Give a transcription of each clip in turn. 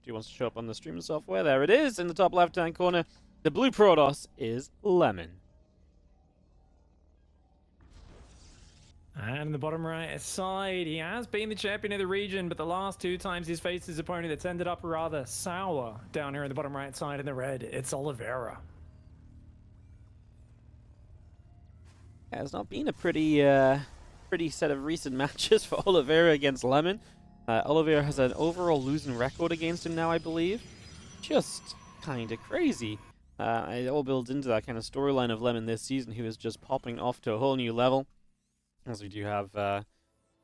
Property wants to show up on the stream software. There it is in the top left-hand corner. The blue Protoss is Lemon. And in the bottom right side, he has been the champion of the region, but the last 2 times he's faced his opponent, it's ended up rather sour. Down here in the bottom right side in the red, it's Oliveira. Yeah, it's not been a pretty set of recent matches for Oliveira against Lemon. Oliveira has an overall losing record against him now, I believe. Just kind of crazy. It all builds into that kind of storyline of Lemon this season, who is just popping off to a whole new level. As we do have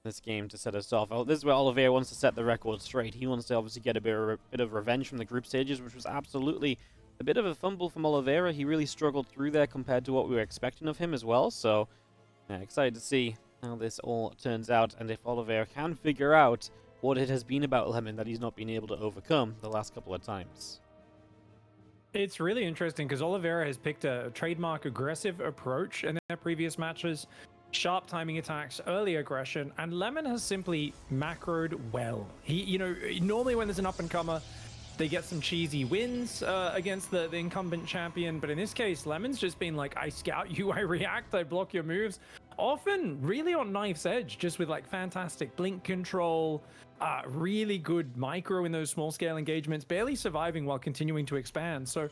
this game to set us off. This is where Oliveira wants to set the record straight. He wants to obviously get a bit of revenge from the group stages, which was absolutely a bit of a fumble from Oliveira. He really struggled through there compared to what we were expecting of him as well. So, excited to see how this all turns out, and if Oliveira can figure out what it has been about Lemon that he's not been able to overcome the last couple of times. It's really interesting because Oliveira has picked a trademark aggressive approach in their previous matches. Sharp timing attacks, early aggression, and Lemon has simply macroed well. He, normally when there's an up-and-comer, they get some cheesy wins against the incumbent champion, but in this case, Lemon's just been like, I scout you, I react, I block your moves. Often really on knife's edge, just with like fantastic blink control, really good micro in those small-scale engagements, barely surviving while continuing to expand. So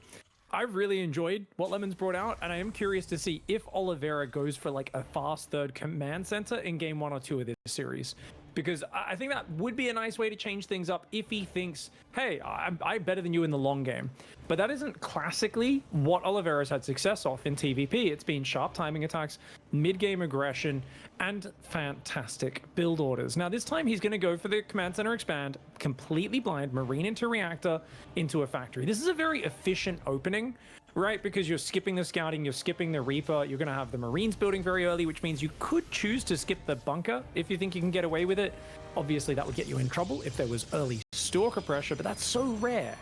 I've really enjoyed what Lemon's brought out, and I am curious to see if Oliveira goes for like a fast third command center in game 1 or 2 of this series. Because I think that would be a nice way to change things up if he thinks, hey, I'm better than you in the long game. But that isn't classically what Oliveira's had success off in TVP. It's been sharp timing attacks, mid-game aggression, and fantastic build orders. Now, this time he's going to go for the command center expand, completely blind, Marine into reactor, into a factory. This is a very efficient opening, right? Because you're skipping the scouting, you're skipping the Reaper, you're going to have the Marines building very early, which means you could choose to skip the bunker if you think you can get away with it. Obviously, that would get you in trouble if there was early Stalker pressure, but that's so rare.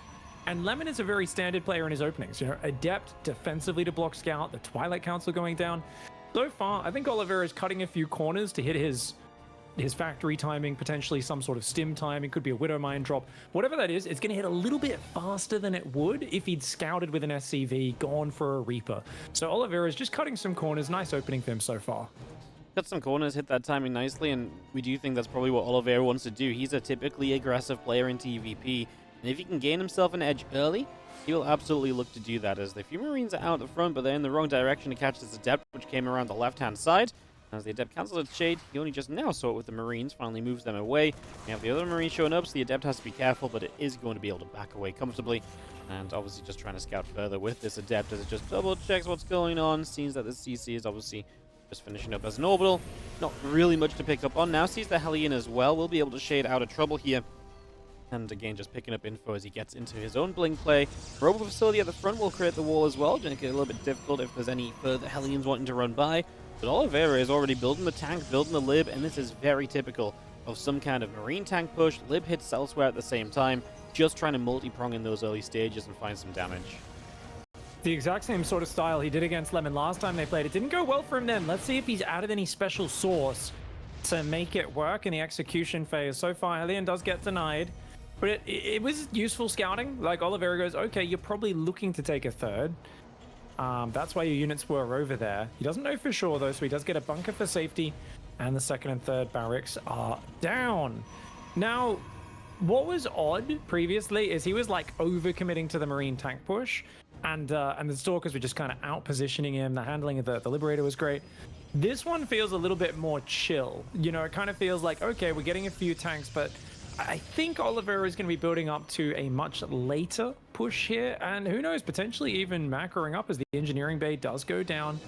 And Lemon is a very standard player in his openings. Adept defensively to block scout, the Twilight Council going down. So far, I think Oliveira is cutting a few corners to hit his factory timing, potentially some sort of stim time. It could be a Widow Mine drop. Whatever that is, it's going to hit a little bit faster than it would if he'd scouted with an SCV, gone for a Reaper. So Oliveira is just cutting some corners. Nice opening for him so far. Cut some corners, hit that timing nicely, and we do think that's probably what Oliveira wants to do. He's a typically aggressive player in TVP, and if he can gain himself an edge early, he will absolutely look to do that, as the few Marines are out the front, but they're in the wrong direction to catch this Adept, which came around the left-hand side. As the Adept cancels its shade, he only just now saw it with the Marines, finally moves them away. We have the other Marines showing up, so the Adept has to be careful, but it is going to be able to back away comfortably. And obviously just trying to scout further with this Adept as it just double-checks what's going on, sees that the CC is obviously just finishing up as an orbital. Not really much to pick up on now, sees the Hellion as well, will be able to shade out of trouble here. And again, just picking up info as he gets into his own blink play. Robo facility at the front will create the wall as well, make it a little bit difficult if there's any further Hellions wanting to run by. But Oliveira is already building the tank, building the lib, and this is very typical of some kind of Marine tank push. Lib hits elsewhere at the same time, just trying to multi-prong in those early stages and find some damage. The exact same sort of style he did against Lemon last time they played. It didn't go well for him then. Let's see if he's added any special sauce to make it work in the execution phase. So far, Hellion does get denied. But it was useful scouting. Like, Oliveira goes, okay, you're probably looking to take a third. That's why your units were over there. He doesn't know for sure, though, so he does get a bunker for safety. And the second and third barracks are down. Now, what was odd previously is he was, like, over-committing to the Marine tank push. And the Stalkers were just kind of out-positioning him. The handling of the Liberator was great. This one feels a little bit more chill. It kind of feels like, okay, we're getting a few tanks, but I think Oliveira is going to be building up to a much later push here, and who knows, potentially even macroing up as the engineering bay does go down.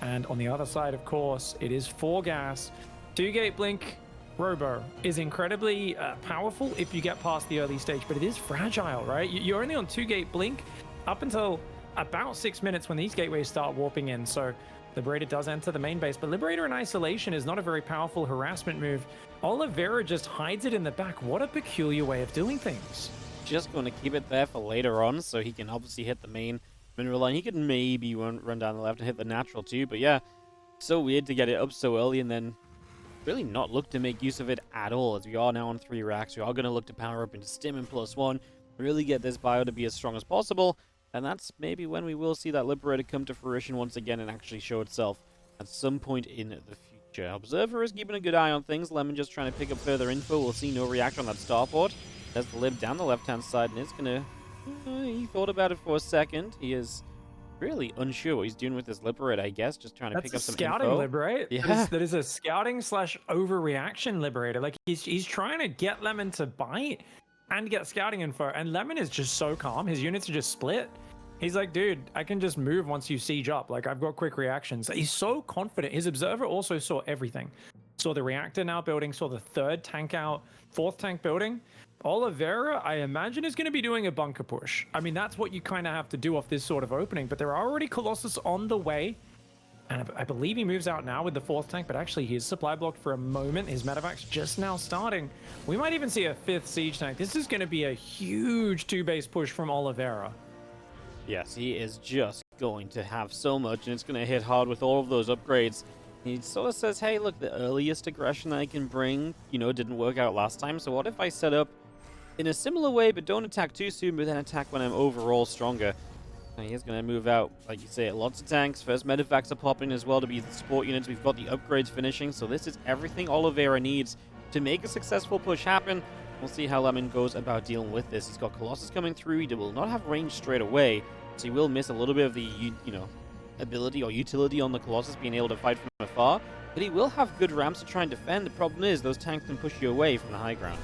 And on the other side, of course, it is 4 gas. 2-gate blink Robo is incredibly powerful if you get past the early stage, but it is fragile, right? You're only on 2-gate blink up until about 6 minutes when these gateways start warping in. So Liberator does enter the main base, but Liberator in isolation is not a very powerful harassment move. Oliveira just hides it in the back. What a peculiar way of doing things. Just going to keep it there for later on, so he can obviously hit the main mineral line. He could maybe run down the left and hit the natural too, but yeah, so weird to get it up so early and then really not look to make use of it at all, as we are now on 3 racks. We are going to look to power up into Stim and +1. really get this bio to be as strong as possible, and that's maybe when we will see that Liberator come to fruition once again and actually show itself at some point in the future. Observer is keeping a good eye on things. Lemon just trying to pick up further info. We'll see no reaction on that starport. There's the Lib down the left-hand side, and it's gonna... he thought about it for a second. He is really unsure what he's doing with this Liberator, I guess. Just trying to pick up some scouting info. lib, right? Yeah. That is a scouting slash overreaction Liberator. Like, he's trying to get Lemon to bite and get scouting info, and Lemon is just so calm. His units are just split. He's like, dude, I can just move once you siege up. Like, I've got quick reactions. He's so confident. His observer also saw everything. Saw the reactor now building, saw the third tank out, fourth tank building. Oliveira, I imagine, is going to be doing a bunker push. I mean, that's what you kind of have to do off this sort of opening, but there are already Colossus on the way. And I believe he moves out now with the fourth tank, but actually he is supply blocked for a moment. His medevac's just now starting. We might even see a fifth siege tank. This is going to be a huge two-base push from Oliveira. Yes, he is just going to have so much, and it's going to hit hard with all of those upgrades. He sort of says, hey, look, the earliest aggression I can bring, didn't work out last time, so what if I set up in a similar way, but don't attack too soon, but then attack when I'm overall stronger? And he is going to move out, like you say, lots of tanks. First medevacs are popping as well to be the support units. We've got the upgrades finishing, so this is everything Oliveira needs to make a successful push happen. We'll see how Lemon goes about dealing with this. He's got Colossus coming through. He will not have range straight away, so he will miss a little bit of the, ability or utility on the Colossus being able to fight from afar. But he will have good ramps to try and defend. The problem is those tanks can push you away from the high ground.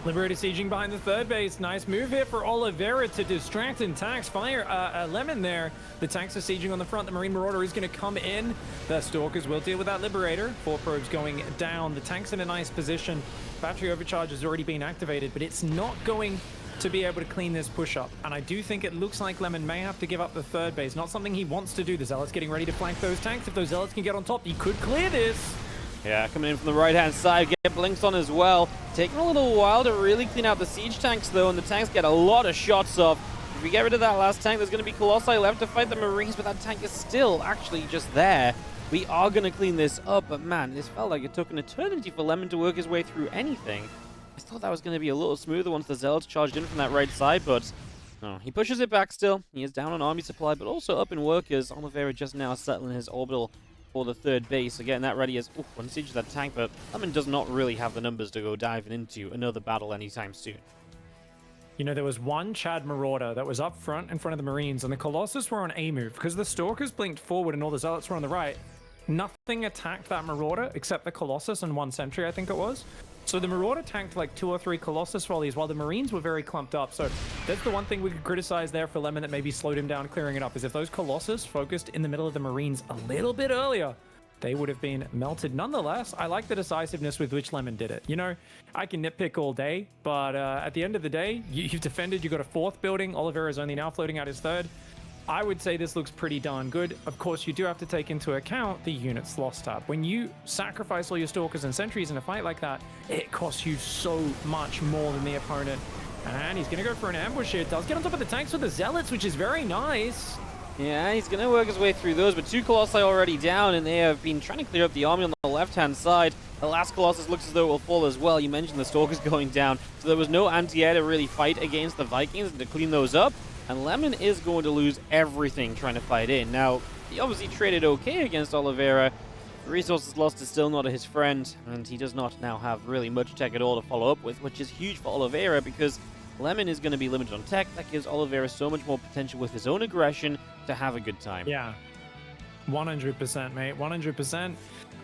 Liberator sieging behind the third base. Nice move here for Oliveira to distract and tax fire Lemon there. The tanks are sieging on the front. The Marine Marauder is going to come in. The Stalkers will deal with that Liberator. 4 probes going down. The tank's in a nice position. Battery overcharge has already been activated, but it's not going to be able to clean this push up. And I do think it looks like Lemon may have to give up the third base. Not something he wants to do. The Zealots getting ready to flank those tanks. If those Zealots can get on top, he could clear this. Yeah, coming in from the right-hand side, get blinks on as well. Taking a little while to really clean out the siege tanks, though, and the tanks get a lot of shots off. If we get rid of that last tank, there's going to be Colossi left to fight the Marines, but that tank is still actually just there. We are going to clean this up, but man, this felt like it took an eternity for Lemon to work his way through anything. I thought that was going to be a little smoother once the Zealots charged in from that right side, but no, he pushes it back still. He is down on army supply, but also up in workers. Oliveira just now settling his orbital for the third base, so getting that ready as one siege of that tank, but Lemon does not really have the numbers to go diving into another battle anytime soon. There was one Chad Marauder that was up front in front of the Marines, and the Colossus were on A move because the Stalkers blinked forward and all the Zealots were on the right. Nothing attacked that Marauder except the Colossus and 1 sentry, I think it was. So the Marauder tanked like 2 or 3 Colossus volleys while the Marines were very clumped up. So that's the one thing we could criticize there for Lemon that maybe slowed him down clearing it up, is if those Colossus focused in the middle of the Marines a little bit earlier, they would have been melted. Nonetheless, I like the decisiveness with which Lemon did it. I can nitpick all day, but at the end of the day, you've defended, you got a 4th building. Oliveira is only now floating out his 3rd. I would say this looks pretty darn good. Of course, you do have to take into account the units lost tab. When you sacrifice all your Stalkers and Sentries in a fight like that, it costs you so much more than the opponent. And he's going to go for an ambush here. Does get on top of the tanks with the Zealots, which is very nice. Yeah, he's going to work his way through those, but 2 Colossi already down, and they have been trying to clear up the army on the left-hand side. The last Colossus looks as though it will fall as well. You mentioned the Stalkers going down, so there was no anti-air to really fight against the Vikings and to clean those up. And Lemon is going to lose everything trying to fight in. Now, he obviously traded okay against Oliveira. The resources lost is still not his friend, and he does not now have really much tech at all to follow up with, which is huge for Oliveira because Lemon is going to be limited on tech. That gives Oliveira so much more potential with his own aggression to have a good time. Yeah, 100%, mate, 100%.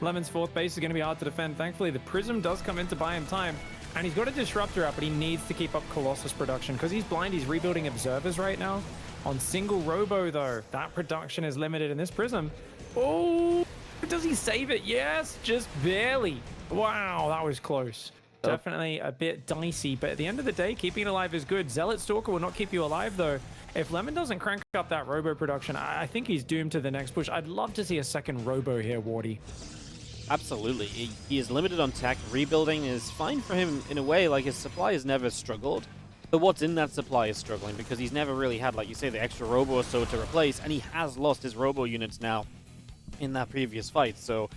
Lemon's 4th base is going to be hard to defend. Thankfully, the Prism does come in to buy him time. And he's got a Disruptor up, but he needs to keep up Colossus production. Because he's blind, he's rebuilding Observers right now. On single Robo, though, that production is limited in this Prism. Oh, does he save it? Yes, just barely. Wow, that was close. Oh. Definitely a bit dicey, but at the end of the day, keeping it alive is good. Zealot Stalker will not keep you alive, though. If Lemon doesn't crank up that Robo production, I think he's doomed to the next push. I'd love to see a second Robo here, Wardy. Absolutely. He is limited on tech. Rebuilding is fine for him in a way, like his supply has never struggled. But what's in that supply is struggling because he's never really had, like you say, the extra Robo or so to replace, and he has lost his Robo units now in that previous fight. So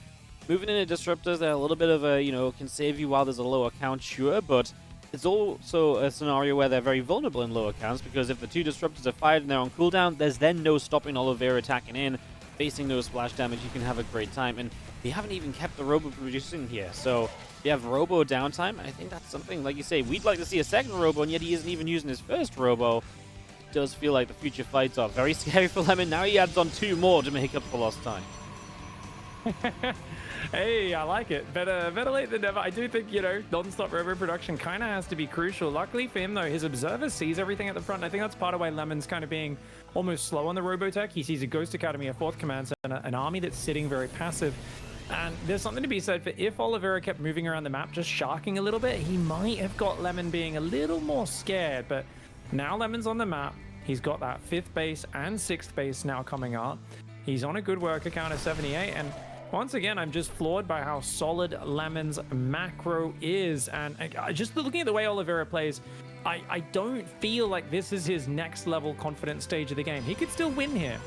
moving into Disruptors, they're a little bit of a, can save you while there's a lower count, sure, but it's also a scenario where they're very vulnerable in lower counts, because if the two disruptors are fired and they're on cooldown, there's then no stopping Oliveira attacking in. Facing no splash damage, you can have a great time. And we haven't even kept the Robo producing here, so we have Robo downtime. I think that's something, like you say, we'd like to see a second Robo, and yet he isn't even using his first Robo. It does feel like the future fights are very scary for Lemon. Now he adds on 2 more to make up for lost time. Hey, I like it. Better late than never. I do think, you know, non-stop Robo production kind of has to be crucial. Luckily for him, though, his observer sees everything at the front. I think that's part of why Lemon's kind of being almost slow on the Robotech. He sees a Ghost Academy, a 4th command center, an army that's sitting very passive. And there's something to be said for if Oliveira kept moving around the map, just sharking a little bit, he might have got Lemon being a little more scared. But now Lemon's on the map. He's got that 5th base and 6th base now coming up. He's on a good worker count of 78, and once again, I'm just floored by how solid Lemon's macro is. And just looking at the way Oliveira plays, I don't feel like this is his next level confidence stage of the game. He could still win here.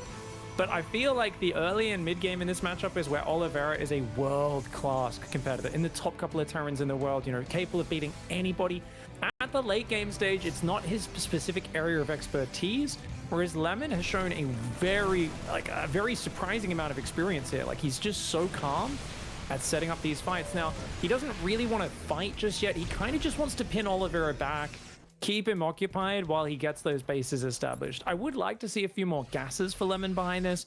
But I feel like the early and mid game in this matchup is where Oliveira is a world-class competitor. In the top couple of Terrans in the world, you know, capable of beating anybody. At the late game stage, it's not his specific area of expertise, whereas Lemon has shown a very surprising amount of experience here. Like, he's just so calm at setting up these fights. Now, he doesn't really want to fight just yet. He kind of just wants to pin Oliveira back, keep him occupied while he gets those bases established. I would like to see a few more gases for Lemon behind this.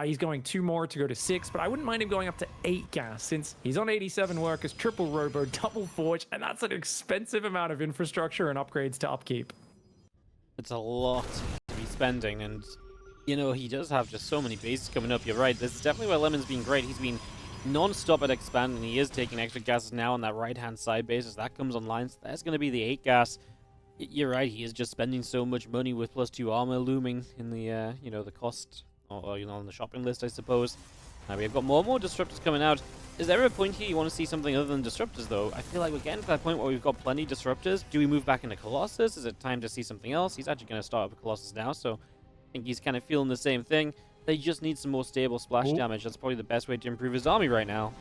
He's going 2 more to go to 6, but I wouldn't mind him going up to 8 gas since he's on 87 workers, triple Robo, double Forge, and that's an expensive amount of infrastructure and upgrades to upkeep. It's a lot to be spending, and, you know, he does have just so many bases coming up. You're right, this is definitely where Lemon's been great. He's been non-stop at expand, and he is taking extra gases now on that right-hand side base as that comes online. So that's going to be the 8 gas. You're right, he is just spending so much money with +2 armor looming in the, you know, the cost, or you know, on the shopping list, I suppose. We've got more and more disruptors coming out. Is there a point here you want to see something other than disruptors, though? I feel like we're getting to that point where we've got plenty of disruptors. Do we move back into Colossus? Is it time to see something else? He's actually going to start up with Colossus now, so I think he's kind of feeling the same thing. They just need some more stable splash damage. That's probably the best way to improve his army right now.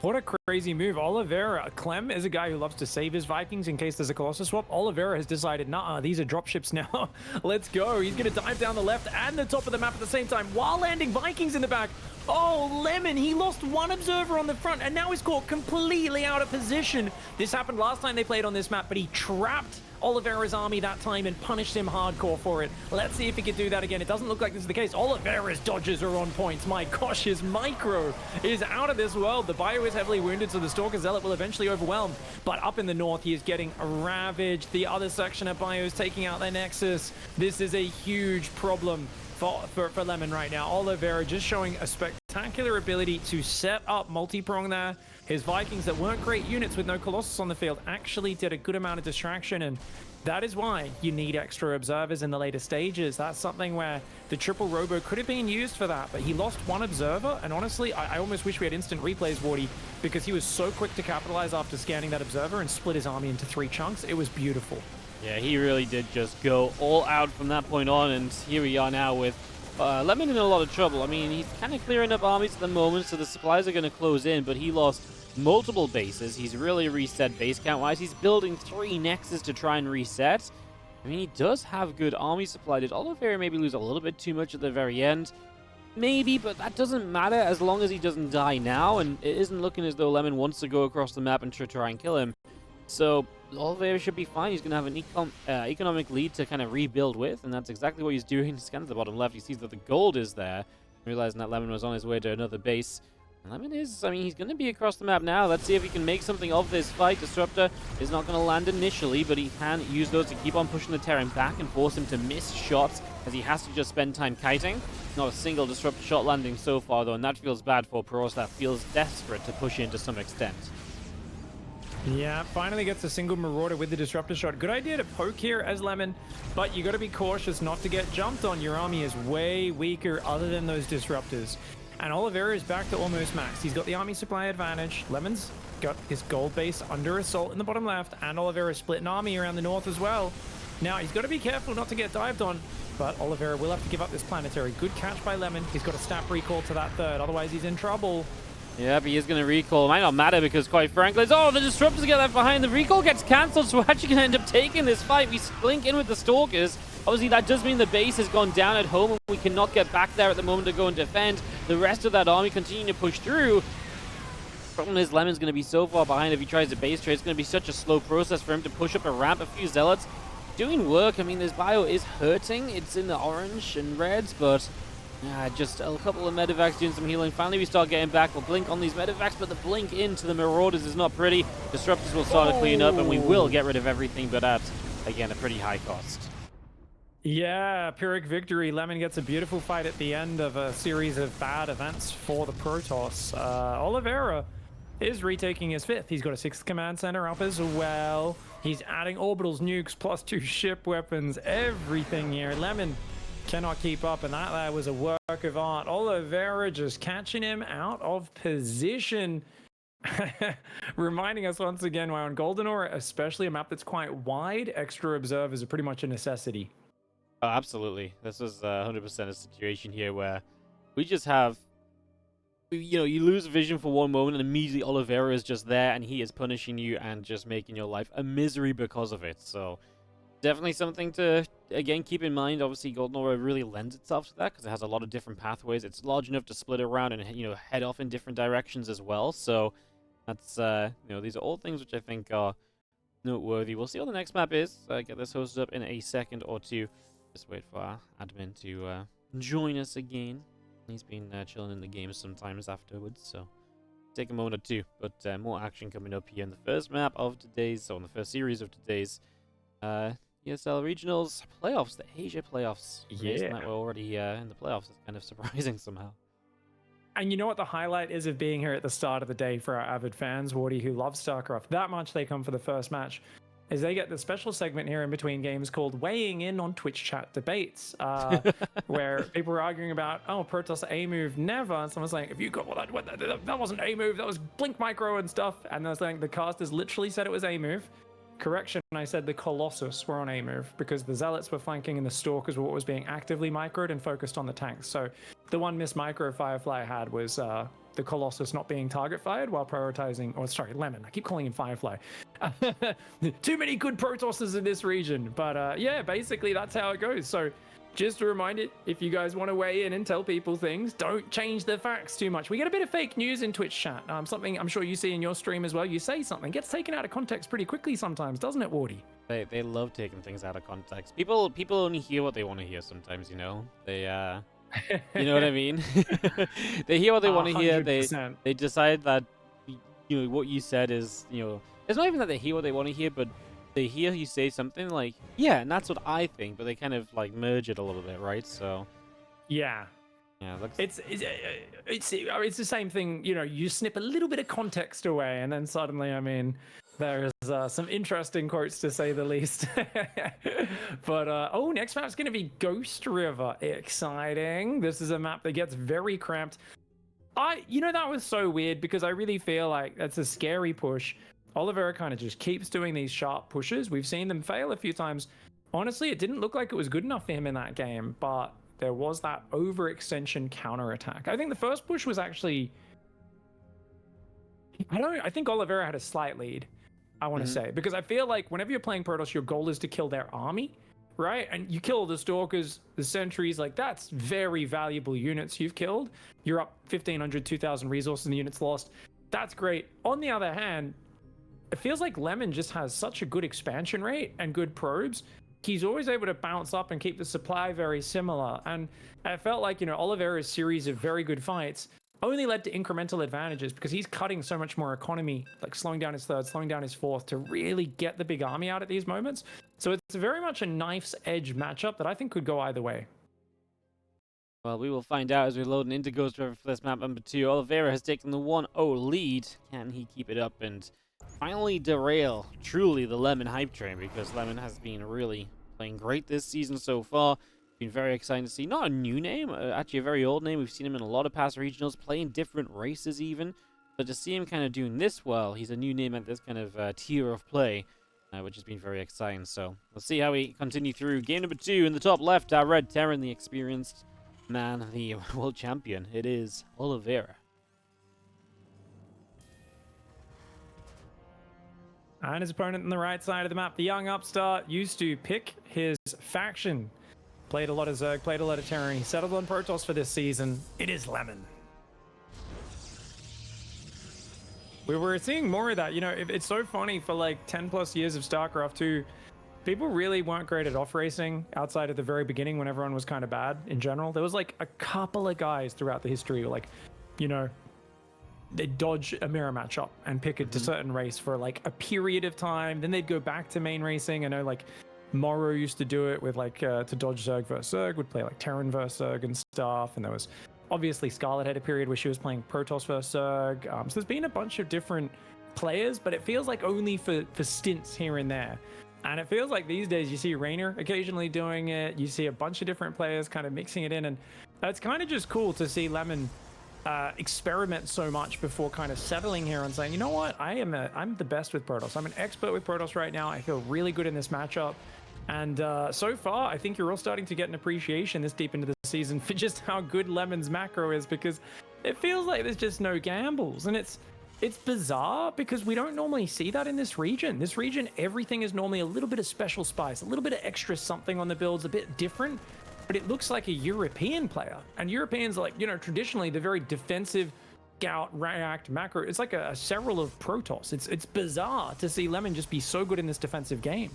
What a crazy move. Oliveira, Clem is a guy who loves to save his Vikings in case there's a Colossus swap. Oliveira has decided, nah, these are dropships now. Let's go. He's going to dive down the left and the top of the map at the same time while landing Vikings in the back. Oh, Lemon, he lost 1 observer on the front and now he's caught completely out of position. This happened last time they played on this map, but he trapped Oliveira's army that time and punished him hardcore for it. Let's see if he can do that again. It doesn't look like this is the case. Oliveira's dodges are on points. My gosh, his micro is out of this world. The bio is heavily wounded, so the Stalker Zealot will eventually overwhelm. But up in the north, he is getting ravaged. The other section of bio is taking out their Nexus. This is a huge problem for Lemon right now. Oliveira just showing a spectacular ability to set up multi-prong there. His Vikings that weren't great units with no Colossus on the field actually did a good amount of distraction, and that is why you need extra observers in the later stages. That's something where the triple Robo could have been used for that, but he lost 1 observer, and honestly, I almost wish we had instant replays, Wardy, because he was so quick to capitalize after scanning that observer and split his army into 3 chunks. It was beautiful. Yeah, he really did just go all out from that point on, and here we are now with Lemon in a lot of trouble. I mean, he's kind of clearing up armies at the moment, so the supplies are going to close in, but he lost multiple bases. He's really reset base count-wise. He's building 3 Nexus to try and reset. I mean, he does have good army supply. Did Oliveira maybe lose a little bit too much at the very end? Maybe, but that doesn't matter as long as he doesn't die now, and it isn't looking as though Lemon wants to go across the map and try and kill him. So Oliveira should be fine. He's going to have an economic lead to kind of rebuild with, and that's exactly what he's doing. Scan to the bottom left. He sees that the gold is there, realizing that Lemon was on his way to another base. And Lemon is, I mean, he's going to be across the map now. Let's see if he can make something of this fight. Disruptor is not going to land initially, but he can use those to keep on pushing the Terran back and force him to miss shots, as he has to just spend time kiting. Not a single Disruptor shot landing so far, though, and that feels bad for Pros. That feels desperate to push in to some extent. Yeah, finally gets a single Marauder with the Disruptor shot. Good idea to poke here as Lemon, but you got to be cautious not to get jumped on. Your army is way weaker other than those Disruptors. And Oliveira is back to almost max. He's got the army supply advantage. Lemon's got his gold base under assault in the bottom left, and Oliveira split an army around the north as well. Now, he's got to be careful not to get dived on, but Oliveira will have to give up this planetary. Good catch by Lemon. He's got a stat recall to that 3rd, otherwise he's in trouble. Yep, he is going to recall. Might not matter because, quite frankly, the disruptors get left behind. The recall gets cancelled, so we're actually going to end up taking this fight. We blink in with the Stalkers. Obviously, that does mean the base has gone down at home, and we cannot get back there at the moment to go and defend. The rest of that army continue to push through. Problem is, Lemon's going to be so far behind if he tries to base trade. It's going to be such a slow process for him to push up a ramp. A few Zealots doing work. I mean, this bio is hurting. It's in the orange and reds, but just a couple of medevacs doing some healing. Finally, we start getting back. We'll blink on these medevacs, but the blink into the Marauders is not pretty. Disruptors will start to clean up, and we will get rid of everything, but at, again, a pretty high cost. Yeah, Pyrrhic victory. Lemon gets a beautiful fight at the end of a series of bad events for the Protoss. Oliveira is retaking his 5th. He's got a 6th command center up as well. He's adding orbitals, nukes, +2 ship weapons, everything here. Lemon cannot keep up, and that was a work of art. Oliveira just catching him out of position. Reminding us once again why on Golden Ore, especially a map that's quite wide, extra observers are pretty much a necessity. Oh, absolutely. This is 100% a situation here where we just have, you lose vision for one moment and immediately Oliveira is just there and he is punishing you and just making your life a misery because of it. So definitely something to, again, keep in mind. Obviously, Golden Ore really lends itself to that because it has a lot of different pathways. It's large enough to split around and, head off in different directions as well. So that's, these are all things which I think are noteworthy. We'll see what the next map is. Get this hosted up in a second or two. Just wait for our admin to join us again. He's been chilling in the game sometimes afterwards, so take a moment or two. But more action coming up here in the first map of today's, or in the first series of today's ESL Regionals playoffs, the Asia playoffs. Yeah, that we're already in the playoffs. It's kind of surprising somehow. And you know what the highlight is of being here at the start of the day for our avid fans, Wardy, who love StarCraft that much they come for the first match, is they get the special segment here in between games called Weighing In on Twitch Chat Debates, where people were arguing about, Protoss A move, never. And someone's like, if you got that wasn't A move, that was Blink Micro and stuff. And I was like, the casters literally said it was A move. Correction, I said the Colossus were on A move because the Zealots were flanking and the Stalkers were what was being actively microed and focused on the tanks. So the one miss micro Firefly had was the Colossus not being target fired while prioritizing, Lemon. I keep calling him Firefly. Too many good Protosses in this region. But yeah, basically that's how it goes. So just a reminder, if you guys want to weigh in and tell people things, don't change the facts too much. We get a bit of fake news in Twitch chat. Something I'm sure you see in your stream as well. You say something, gets taken out of context pretty quickly sometimes, doesn't it, Wardy? They love taking things out of context. People only hear what they want to hear sometimes, They you know what I mean? They hear what they want to hear. They decide that what you said is, it's not even that they hear what they want to hear, but they hear you say something like, yeah, and that's what I think, but they kind of like merge it a little bit, right? So yeah, it's the same thing. You snip a little bit of context away, and then suddenly, there's some interesting quotes to say the least. But next map's going to be Ghost River. Exciting. This is a map that gets very cramped. That was so weird because I really feel like that's a scary push. Oliveira kind of just keeps doing these sharp pushes. We've seen them fail a few times. Honestly, it didn't look like it was good enough for him in that game, but there was that overextension counterattack. I think the first push was actually, I think Oliveira had a slight lead, I want to say, because I feel like whenever you're playing Protoss, your goal is to kill their army, right? And you kill the Stalkers, the Sentries, like that's very valuable units you've killed. You're up 1,500, 2,000 resources and the units lost. That's great. On the other hand, it feels like Lemon just has such a good expansion rate and good probes. He's always able to bounce up and keep the supply very similar. And I felt like, Oliveira's series of very good fights only led to incremental advantages because he's cutting so much more economy, like slowing down his third, slowing down his fourth to really get the big army out at these moments. So it's very much a knife's edge matchup that I think could go either way. Well, we will find out as we're loading into Ghost River for this map number 2. Oliveira has taken the 1-0 lead. Can he keep it up and finally derail truly the Lemon hype train? Because Lemon has been really playing great this season so far. Been very exciting to see. Not a new name, actually a very old name. We've seen him in a lot of past regionals, playing different races even. But to see him kind of doing this well, he's a new name at this kind of tier of play, which has been very exciting. So we'll see how we continue through. Game number 2 in the top left, our Red Terran, the experienced man, the world champion. It is Oliveira. And his opponent on the right side of the map, the young upstart, used to pick his faction. Played a lot of Zerg, played a lot of Terran. He settled on Protoss for this season. It is Lemon. We were seeing more of that. You know, it's so funny for like 10 plus years of StarCraft 2. People really weren't great at off racing outside of the very beginning when everyone was kind of bad in general. There was like a couple of guys throughout the history who, like, you know, they'd dodge a mirror matchup and pick a certain race for like a period of time. Then they'd go back to main racing. I know like Morrow used to do it with like to dodge Zerg versus Zerg, would play like Terran versus Zerg and stuff. And there was obviously Scarlet had a period where she was playing Protoss versus Zerg. So there's been a bunch of different players, but it feels like only for stints here and there. And it feels like these days you see Raynor occasionally doing it. You see a bunch of different players kind of mixing it in. And it's kind of just cool to see Lemon experiment so much before kind of settling here and saying, you know what, I'm the best with Protoss. I'm an expert with Protoss right now. I feel really good in this matchup. And so far, I think you're all starting to get an appreciation this deep into the season for just how good Lemon's macro is, because it feels like there's just no gambles. And it's bizarre because we don't normally see that in this region. This region, everything is normally a little bit of special spice, a little bit of extra something on the builds, a bit different. But it looks like a European player. And Europeans are like, you know, traditionally they're very defensive, scout, react, macro. It's like a several of Protoss. It's bizarre to see Lemon just be so good in this defensive game.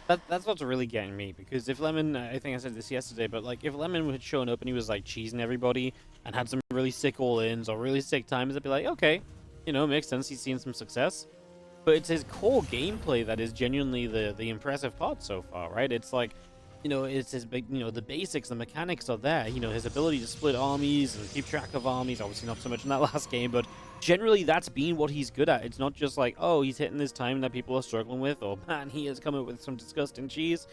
That's what's really getting me, because if Lemon, I think I said this yesterday, but like if Lemon had shown up and he was like cheesing everybody and had some really sick all-ins or really sick times, I'd be like, okay, you know, makes sense, he's seen some success. But it's his core gameplay that is genuinely the impressive part so far, right? It's like, you know, it's his big, you know, the basics, the mechanics are there. You know, his ability to split armies and keep track of armies, obviously not so much in that last game, but generally that's been what he's good at. It's not just like, oh, he's hitting this time that people are struggling with, or man, he has come up with some disgusting cheese.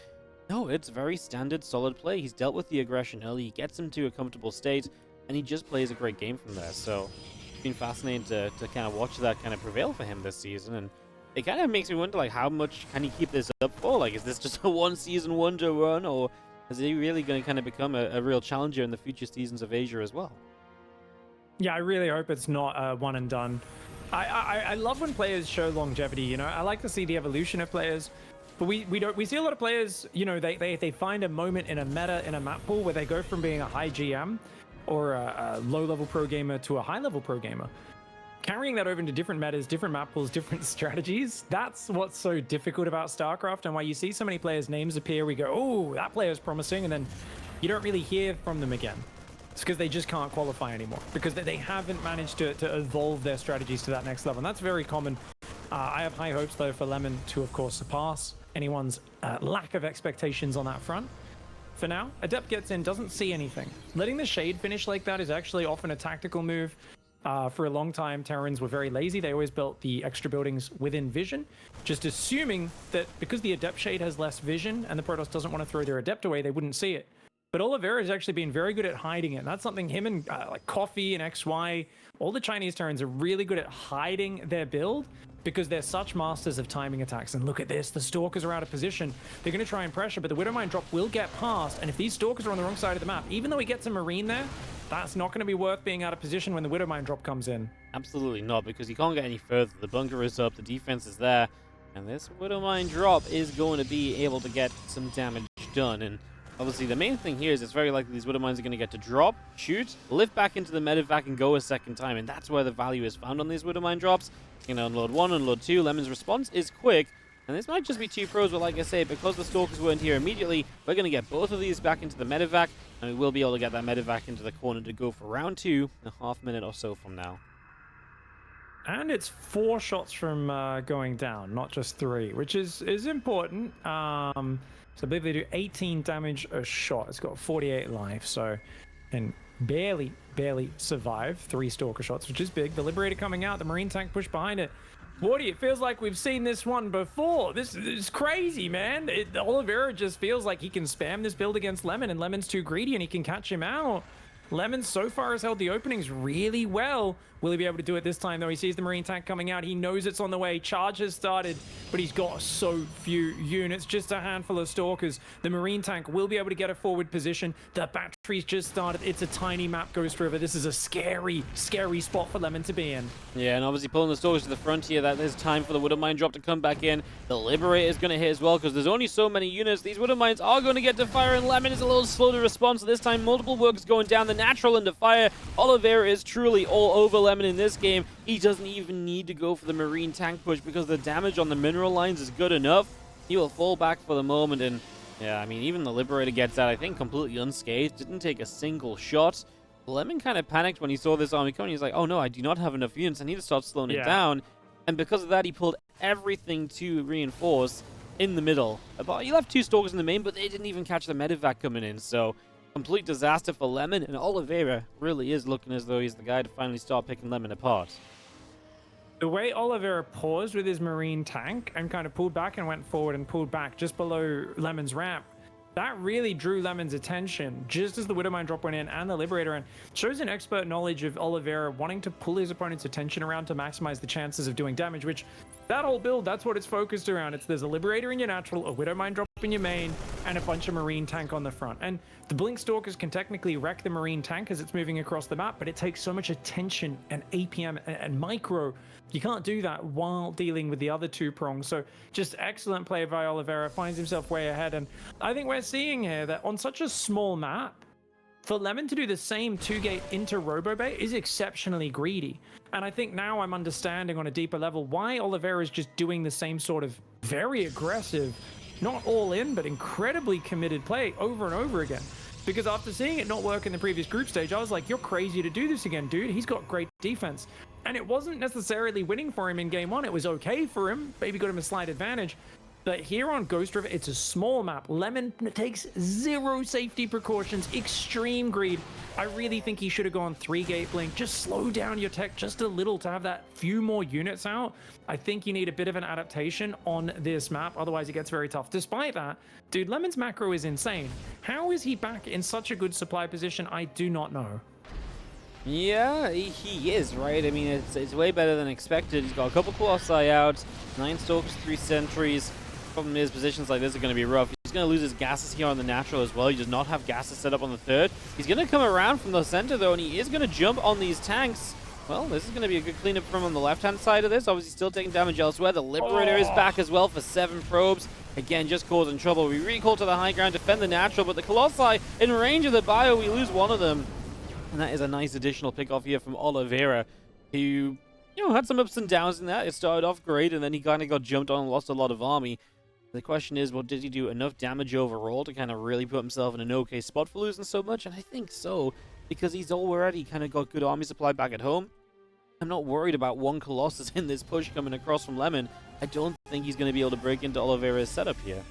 No, it's very standard, solid play. He's dealt with the aggression early, he gets him to a comfortable state, and he just plays a great game from there. So it's been fascinating to kind of watch that kind of prevail for him this season. And it kind of makes me wonder, like, how much can he keep this up for? Like, is this just a one-season wonder run, or is he really going to kind of become a real challenger in the future seasons of Asia as well? Yeah, I really hope it's not one and done. I love when players show longevity. You know, I like to see the evolution of players, but we see a lot of players. You know, they find a moment in a meta, in a map pool, where they go from being a high GM or a low-level pro gamer to a high-level pro gamer. Carrying that over into different metas, different map pools, different strategies, that's what's so difficult about StarCraft, and why you see so many players' names appear, we go, oh, that player's promising, and then you don't really hear from them again. It's because they just can't qualify anymore, because they haven't managed to evolve their strategies to that next level, and that's very common. I have high hopes, though, for Lemon to, of course, surpass anyone's lack of expectations on that front. For now, Adept gets in, doesn't see anything. Letting the Shade finish like that is actually often a tactical move. For a long time, Terrans were very lazy. They always built the extra buildings within vision, just assuming that because the Adept Shade has less vision and the Protoss doesn't want to throw their Adept away, they wouldn't see it. But Oliveira has actually been very good at hiding it. And that's something him and like Coffee and XY, all the Chinese Terrans are really good at hiding their build, because they're such masters of timing attacks. And look at this, the Stalkers are out of position. They're going to try and pressure, but the Widowmine drop will get past. And if these Stalkers are on the wrong side of the map, even though he gets a Marine there, that's not going to be worth being out of position when the Widowmine drop comes in. Absolutely not, because you can't get any further. The bunker is up, the defense is there, and this Widowmine drop is going to be able to get some damage done. And obviously the main thing here is it's very likely these Widowmines are going to get to drop, shoot, lift back into the medevac, and go a second time. And that's where the value is found on these Widowmine drops. You know, unload one, unload two. Lemon's response is quick. And this might just be two pros, but like I say, because the Stalkers weren't here immediately, we're going to get both of these back into the medevac, and we will be able to get that medevac into the corner to go for round 2, a half minute or so from now. And it's 4 shots from going down, not just 3, which is important. So I believe they do 18 damage a shot. It's got 48 life, so and barely survive 3 Stalker shots, which is big. The Liberator coming out, the Marine tank pushed behind it. Woody, it feels like we've seen this one before. This is crazy, man. Oliveira just feels like he can spam this build against Lemon, and Lemon's too greedy and he can catch him out. Lemon so far has held the openings really well. Will he be able to do it this time, though? He sees the Marine tank coming out. He knows it's on the way. Charge has started, but he's got so few units, just a handful of Stalkers. The Marine tank will be able to get a forward position. The battery Tree's just started. It's a tiny map, Ghost River. This is a scary, scary spot for Lemon to be in. Yeah, and obviously pulling the Stalkers to the front here. That there's time for the Widow Mine drop to come back in. The Liberator is going to hit as well because there's only so many units. These Widow Mines are going to get to fire, and Lemon is a little slow to respond. So this time, multiple workers going down. The natural into fire. Oliveira is truly all over Lemon in this game. He doesn't even need to go for the Marine tank push because the damage on the mineral lines is good enough. He will fall back for the moment, and yeah, I mean, even the Liberator gets out, I think, completely unscathed. Didn't take a single shot. Lemon kind of panicked when he saw this army coming. He's like, oh no, I do not have enough units. I need to start slowing it down. And because of that, he pulled everything to reinforce in the middle. He left 2 Stalkers in the main, but they didn't even catch the medevac coming in. So, complete disaster for Lemon. And Oliveira really is looking as though he's the guy to finally start picking Lemon apart. The way Oliveira paused with his Marine tank and kind of pulled back and went forward and pulled back just below Lemon's ramp, that really drew Lemon's attention just as the Widowmine drop went in and the Liberator, and shows an expert knowledge of Oliveira wanting to pull his opponent's attention around to maximize the chances of doing damage, which that whole build, that's what it's focused around. There's a Liberator in your natural, a Widowmine drop in your main, and a bunch of Marine tank on the front. And the Blink Stalkers can technically wreck the Marine tank as it's moving across the map, but it takes so much attention and APM and micro. You can't do that while dealing with the other 2 prongs. So just excellent play by Oliveira, finds himself way ahead. And I think we're seeing here that on such a small map, for Lemon to do the same 2-gate into RoboBay is exceptionally greedy. And I think now I'm understanding on a deeper level why Oliveira is just doing the same sort of very aggressive, not all in, but incredibly committed play over and over again. Because after seeing it not work in the previous group stage, I was like, you're crazy to do this again, dude. He's got great defense. And it wasn't necessarily winning for him in game 1. It was okay for him. Maybe got him a slight advantage. But here on Ghost River, it's a small map. Lemon takes 0 safety precautions, extreme greed. I really think he should have gone 3-gate blink. Just slow down your tech just a little to have that few more units out. I think you need a bit of an adaptation on this map. Otherwise, it gets very tough. Despite that, dude, Lemon's macro is insane. How is he back in such a good supply position? I do not know. Yeah, he is, right? I mean, it's way better than expected. He's got a couple Colossi out, 9 Stalkers, 3 Sentries. Problem is, positions like this are going to be rough. He's going to lose his gases here on the natural as well. He does not have gases set up on the 3rd. He's going to come around from the center, though, and he is going to jump on these tanks. Well, this is going to be a good cleanup from on the left-hand side of this. Obviously, still taking damage elsewhere. The Liberator is back as well for 7 probes. Again, just causing trouble. We recall to the high ground, defend the natural, but the Colossi in range of the bio, we lose one of them. And that is a nice additional pick-off here from Oliveira, who, had some ups and downs in that. It started off great, and then he kind of got jumped on and lost a lot of army. The question is, well, did he do enough damage overall to kind of really put himself in an okay spot for losing so much? And I think so, because he's already kind of got good army supply back at home. I'm not worried about 1 Colossus in this push coming across from Lemon. I don't think he's going to be able to break into Oliveira's setup here.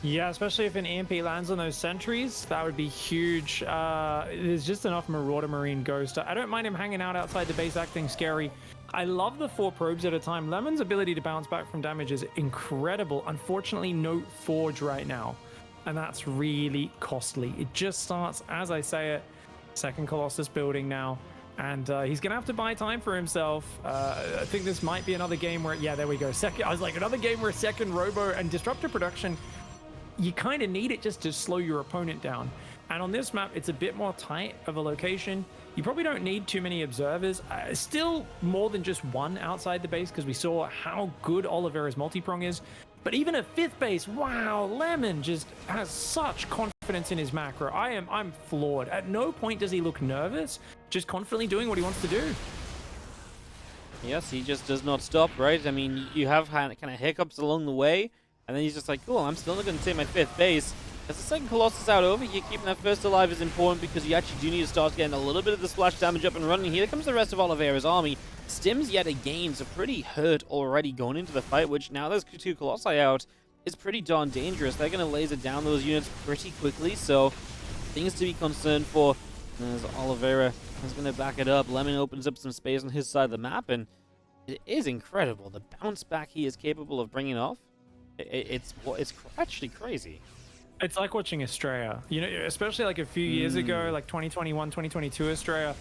Yeah, especially if an EMP lands on those sentries, that would be huge. There's just enough Marauder Marine Ghost. I don't mind him hanging out outside the base acting scary. I love the 4 probes at a time. Lemon's ability to bounce back from damage is incredible. Unfortunately, no Forge right now, and that's really costly. It just starts, as I say it, 2nd Colossus building now, and he's going to have to buy time for himself. I think this might be another game where, yeah, there we go. I was like, another game where 2nd Robo and Disruptor production, you kind of need it just to slow your opponent down. And on this map, it's a bit more tight of a location. You probably don't need too many observers. Still more than just 1 outside the base, because we saw how good Oliveira's multi-prong is. But even a 5th base, wow, Lemon just has such confidence in his macro. I'm floored. At no point does he look nervous, just confidently doing what he wants to do. Yes, he just does not stop, right? I mean, you have kind of hiccups along the way, and then he's just like, cool, I'm still not going to take my 5th base. As the 2nd Colossus out over here, keeping that 1st alive is important because you actually do need to start getting a little bit of the splash damage up and running. Here comes the rest of Oliveira's army. Stims yet again, so pretty hurt already going into the fight, which now there's 2 Colossi out is pretty darn dangerous. They're going to laser down those units pretty quickly, so things to be concerned for. As Oliveira is going to back it up, Lemon opens up some space on his side of the map, and it is incredible. The bounce back he is capable of bringing off, it's actually crazy. It's like watching Australia, especially like a few years ago, like 2021, 2022 Australia.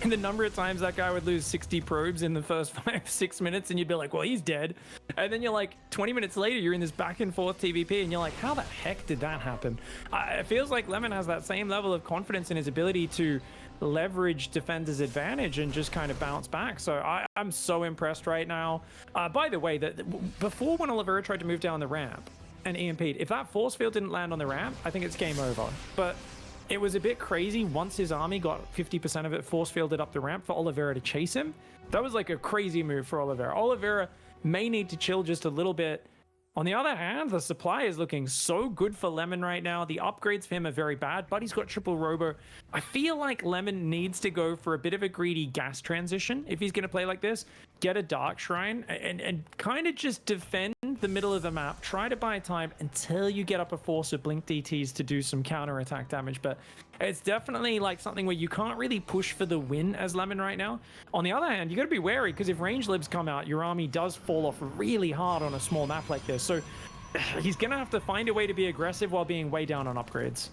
And the number of times that guy would lose 60 probes in the first 5-6 minutes, and you'd be like, well, he's dead. And then you're like, 20 minutes later, you're in this back and forth TVP, and you're like, how the heck did that happen? It feels like Lemon has that same level of confidence in his ability to leverage defenders' advantage and just kind of bounce back. So I'm so impressed right now. By the way, that before, when Oliveira tried to move down the ramp and EMP'd, if that force field didn't land on the ramp, I think it's game over. But it was a bit crazy once his army got 50% of it force fielded up the ramp for Oliveira to chase him. That was like a crazy move for Oliveira. Oliveira may need to chill just a little bit. On the other hand, the supply is looking so good for Lemon right now. The upgrades for him are very bad, but he's got triple robo. I feel like Lemon needs to go for a bit of a greedy gas transition if he's going to play like this. Get a Dark Shrine and kind of just defend the middle of the map. Try to buy time until you get up a force of Blink DTs to do some counter-attack damage. But it's definitely like something where you can't really push for the win as Lemon right now. On the other hand, you got to be wary, because if range libs come out, your army does fall off really hard on a small map like this. So he's going to have to find a way to be aggressive while being way down on upgrades.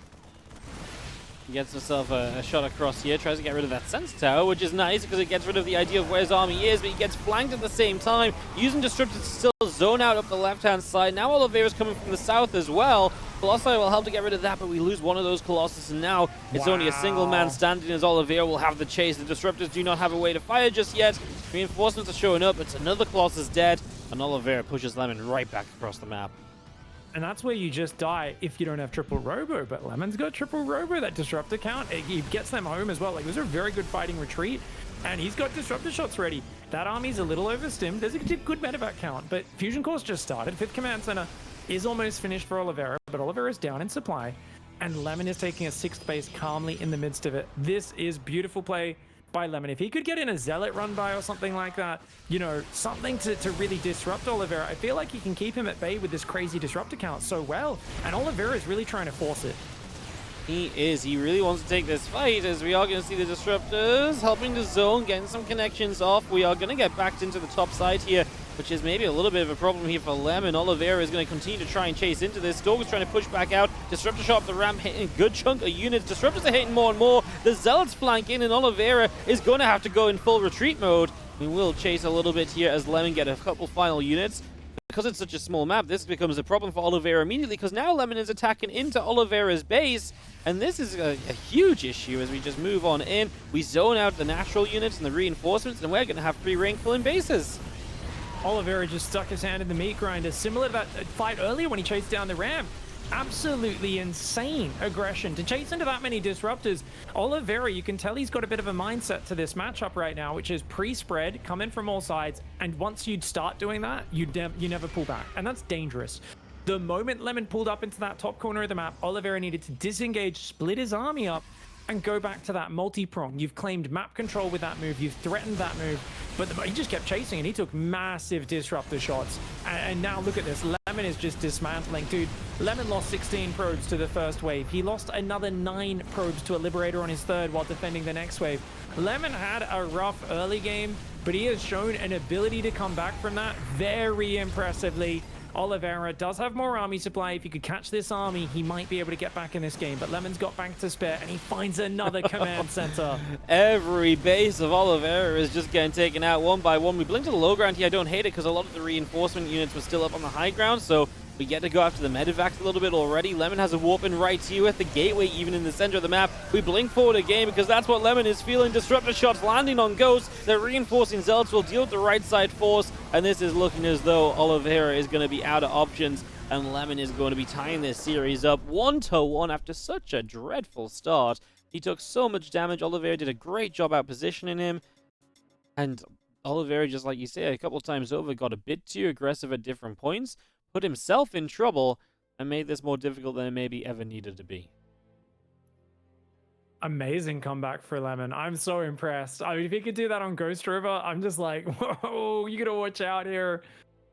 He gets himself a shot across here, tries to get rid of that sensor tower, which is nice because it gets rid of the idea of where his army is, but he gets flanked at the same time, using Disruptor to still zone out up the left-hand side. Now Oliveira's coming from the south as well. Colossi will help to get rid of that, but we lose one of those Colossus, and now it's only a single man standing as Oliveira will have the chase. The Disruptors do not have a way to fire just yet. Reinforcements are showing up. It's another Colossus dead, and Oliveira pushes Lemon right back across the map. And that's where you just die if you don't have triple robo. But Lemon's got triple robo. That disruptor count, he gets them home as well. Like, those are a very good fighting retreat. And he's got disruptor shots ready. That army's a little overstimmed. There's a good medevac count. But Fusion Core's just started. 5th Command Center is almost finished for Oliveira. But Oliveira's down in supply. And Lemon is taking a 6th base calmly in the midst of it. This is beautiful play by Lemon. If he could get in a Zealot run by or something like that, you know, something to really disrupt Oliveira, I feel like he can keep him at bay with this crazy disruptor count so well. And Oliveira is really trying to force it. He is. He really wants to take this fight, as we are going to see the Disruptors helping the zone, getting some connections off. We are going to get backed into the top side here, which is maybe a little bit of a problem here for Lemon. Oliveira is going to continue to try and chase into this. Storg is trying to push back out. Disruptor shot up the ramp, hitting a good chunk of units. Disruptors are hitting more and more. The Zealots flank in, and Oliveira is going to have to go in full retreat mode. We will chase a little bit here as Lemon get a couple final units. Because it's such a small map, this becomes a problem for Oliveira immediately, because now Lemon is attacking into Oliveira's base, and this is a huge issue as we just move on in. We zone out the natural units and the reinforcements, and we're going to have free rank filling bases. Oliveira just stuck his hand in the meat grinder, similar to that fight earlier when he chased down the ramp. Absolutely insane aggression to chase into that many disruptors. Oliveira, you can tell he's got a bit of a mindset to this matchup right now, which is pre-spread, come in from all sides, and once you'd start doing that, you never pull back, and that's dangerous. The moment Lemon pulled up into that top corner of the map, Oliveira needed to disengage, split his army up, and go back to that multi-prong. You've claimed map control with that move, you've threatened that move, but he just kept chasing, and he took massive disruptor shots. And now look at this, Lemon is just dismantling. Dude, Lemon lost 16 probes to the first wave. He lost another 9 probes to a Liberator on his third while defending the next wave. Lemon had a rough early game, but he has shown an ability to come back from that very impressively. Oliveira does have more army supply. If he could catch this army, he might be able to get back in this game. But Lemon's got bank to spare, and he finds another command center. Every base of Oliveira is just getting taken out one by one. We blink to the low ground here. I don't hate it because a lot of the reinforcement units were still up on the high ground, so we get to go after the medevacs a little bit already. Lemon has a warp in right here at the gateway, even in the center of the map. We blink forward again because that's what Lemon is feeling. Disruptor shots landing on Ghosts. They're reinforcing Zealots will deal with the right side force, and this is looking as though Oliveira is going to be out of options, and Lemon is going to be tying this series up 1-1 after such a dreadful start. He took so much damage. Oliveira did a great job out positioning him, and Oliveira, just like you say, a couple times over, got a bit too aggressive at different points, put himself in trouble, and made this more difficult than it maybe ever needed to be. Amazing comeback for Lemon. I'm so impressed. I mean, if he could do that on Ghost River, I'm just like, whoa, you gotta watch out here.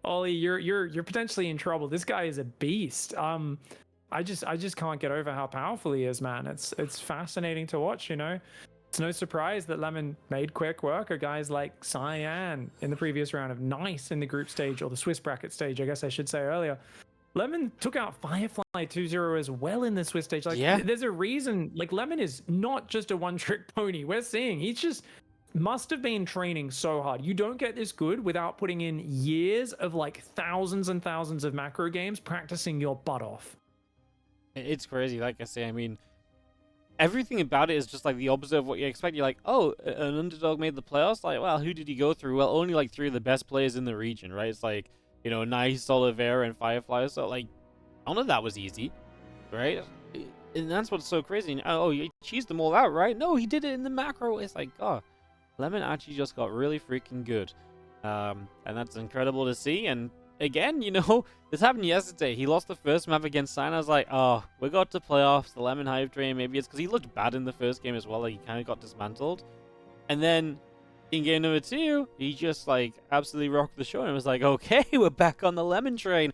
Ollie, you're potentially in trouble. This guy is a beast. I just can't get over how powerful he is, man. It's fascinating to watch, you know. It's no surprise that Lemon made quick work of guys like Cyan in the previous round, of Nice in the group stage, or the Swiss bracket stage, I guess I should say earlier. Lemon took out Firefly 2-0 as well in the Swiss stage. Like, yeah, there's a reason. Like, Lemon is not just a one-trick pony. We're seeing he's just must have been training so hard. You don't get this good without putting in years of like thousands and thousands of macro games practicing your butt off. It's crazy. Like I say, I mean, everything about it is just like the opposite of what you expect. You're like, oh, an underdog made the playoffs? Like, well, who did he go through? Well, only like 3 of the best players in the region, right? It's like, you know, Nice, Oliveira, and Firefly. So, like, none of that was easy, right? And that's what's so crazy. Oh, you cheesed them all out, right? No, he did it in the macro. It's like, oh, Lemon actually just got really freaking good. And that's incredible to see. And again, you know, this happened yesterday. He lost the first map against Sign. I was like, oh, we got to playoffs. The Lemon Hive Train. Maybe it's because he looked bad in the first game as well. Like, he kind of got dismantled. And then in game number 2, he just, like, absolutely rocked the show. And it was like, okay, we're back on the Lemon Train.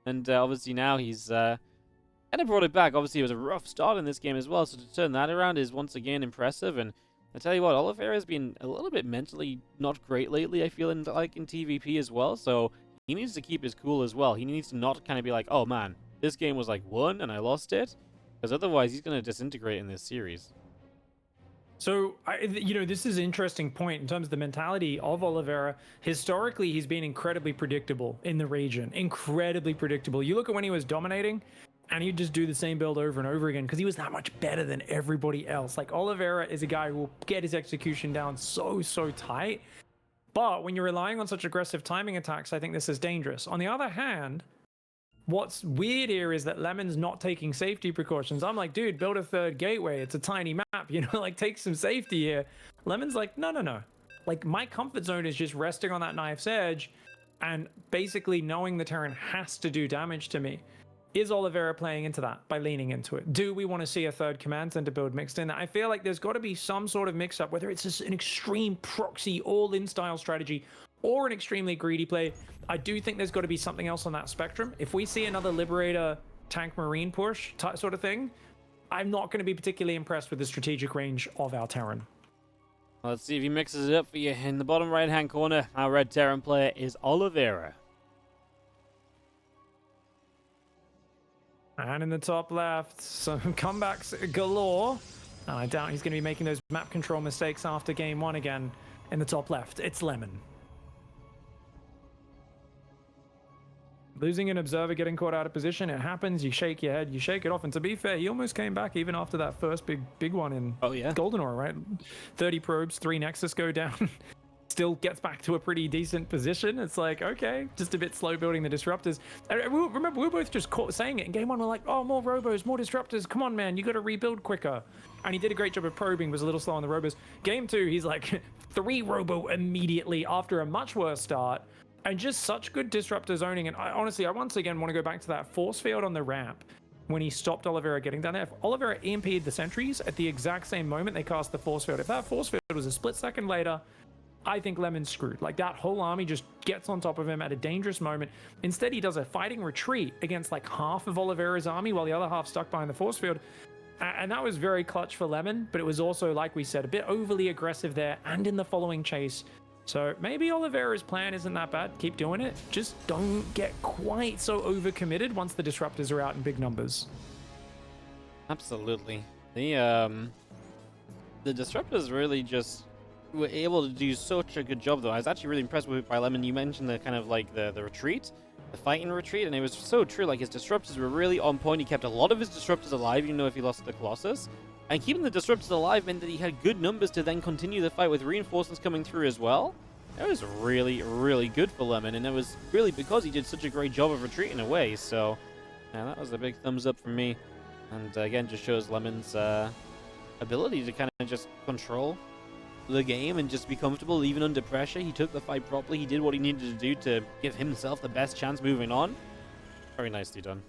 And obviously now he's kind of brought it back. Obviously, it was a rough start in this game as well. So to turn that around is once again impressive. And I tell you what, Oliveira has been a little bit mentally not great lately, I feel, in TVP as well. So he needs to keep his cool as well. He needs to not kind of be like, oh man, this game was like won and I lost it. Because otherwise he's going to disintegrate in this series. So, you know, this is an interesting point in terms of the mentality of Oliveira. Historically, he's been incredibly predictable in the region. Incredibly predictable. You look at when he was dominating, and he'd just do the same build over and over again because he was that much better than everybody else. Like, Oliveira is a guy who will get his execution down so tight. But when you're relying on such aggressive timing attacks, I think this is dangerous. On the other hand, what's weird here is that Lemon's not taking safety precautions. I'm like, dude, build a third gateway. It's a tiny map, you know, like, take some safety here. Lemon's like, no. Like, my comfort zone is just resting on that knife's edge and basically knowing the Terran has to do damage to me. Is Oliveira playing into that by leaning into it? Do we want to see a third command center build mixed in? I feel like there's got to be some sort of mix-up, whether it's just an extreme proxy all-in style strategy or an extremely greedy play. I do think there's got to be something else on that spectrum. If we see another Liberator tank marine push sort of thing, I'm not going to be particularly impressed with the strategic range of our Terran. Let's see if he mixes it up for you. In the bottom right-hand corner, our red Terran player is Oliveira. And in the top left, some comebacks galore. And I doubt he's going to be making those map control mistakes after game 1 again. In the top left, it's Lemon. Losing an observer, getting caught out of position, it happens. You shake your head, you shake it off. And to be fair, he almost came back even after that first big one in Golden Aura, right? 30 probes, 3 Nexus go down. Still gets back to a pretty decent position. It's like, okay, just a bit slow building the disruptors. Remember, we were both just saying it in game 1. We're like, oh, more robos, more disruptors. Come on, man, you got to rebuild quicker. And he did a great job of probing, was a little slow on the robos. Game 2, he's like 3 robo immediately after a much worse start. And just such good disruptor zoning. And honestly, I once again want to go back to that force field on the ramp when he stopped Oliveira getting down there. If Oliveira EMP'd the sentries at the exact same moment they cast the force field, if that force field was a split second later, I think Lemon's screwed. Like, that whole army just gets on top of him at a dangerous moment. Instead, he does a fighting retreat against like half of Oliveira's army while the other half stuck behind the force field. And that was very clutch for Lemon, but it was also, like we said, a bit overly aggressive there and in the following chase. So maybe Oliveira's plan isn't that bad. Keep doing it. Just don't get quite so overcommitted once the disruptors are out in big numbers. Absolutely. The disruptors really just were able to do such a good job, though. I was actually really impressed by Lemon. You mentioned the kind of like the retreat, the fighting retreat, and it was so true. Like, his disruptors were really on point. He kept a lot of his disruptors alive, even though if he lost the Colossus. And keeping the disruptors alive meant that he had good numbers to then continue the fight with reinforcements coming through as well. That was really, really good for Lemon, and it was really because he did such a great job of retreating away. So, yeah, that was a big thumbs up from me. And again, just shows Lemon's ability to kind of just control the game and just be comfortable even under pressure. He took the fight properly. He did what he needed to do to give himself the best chance moving on. Very nicely done.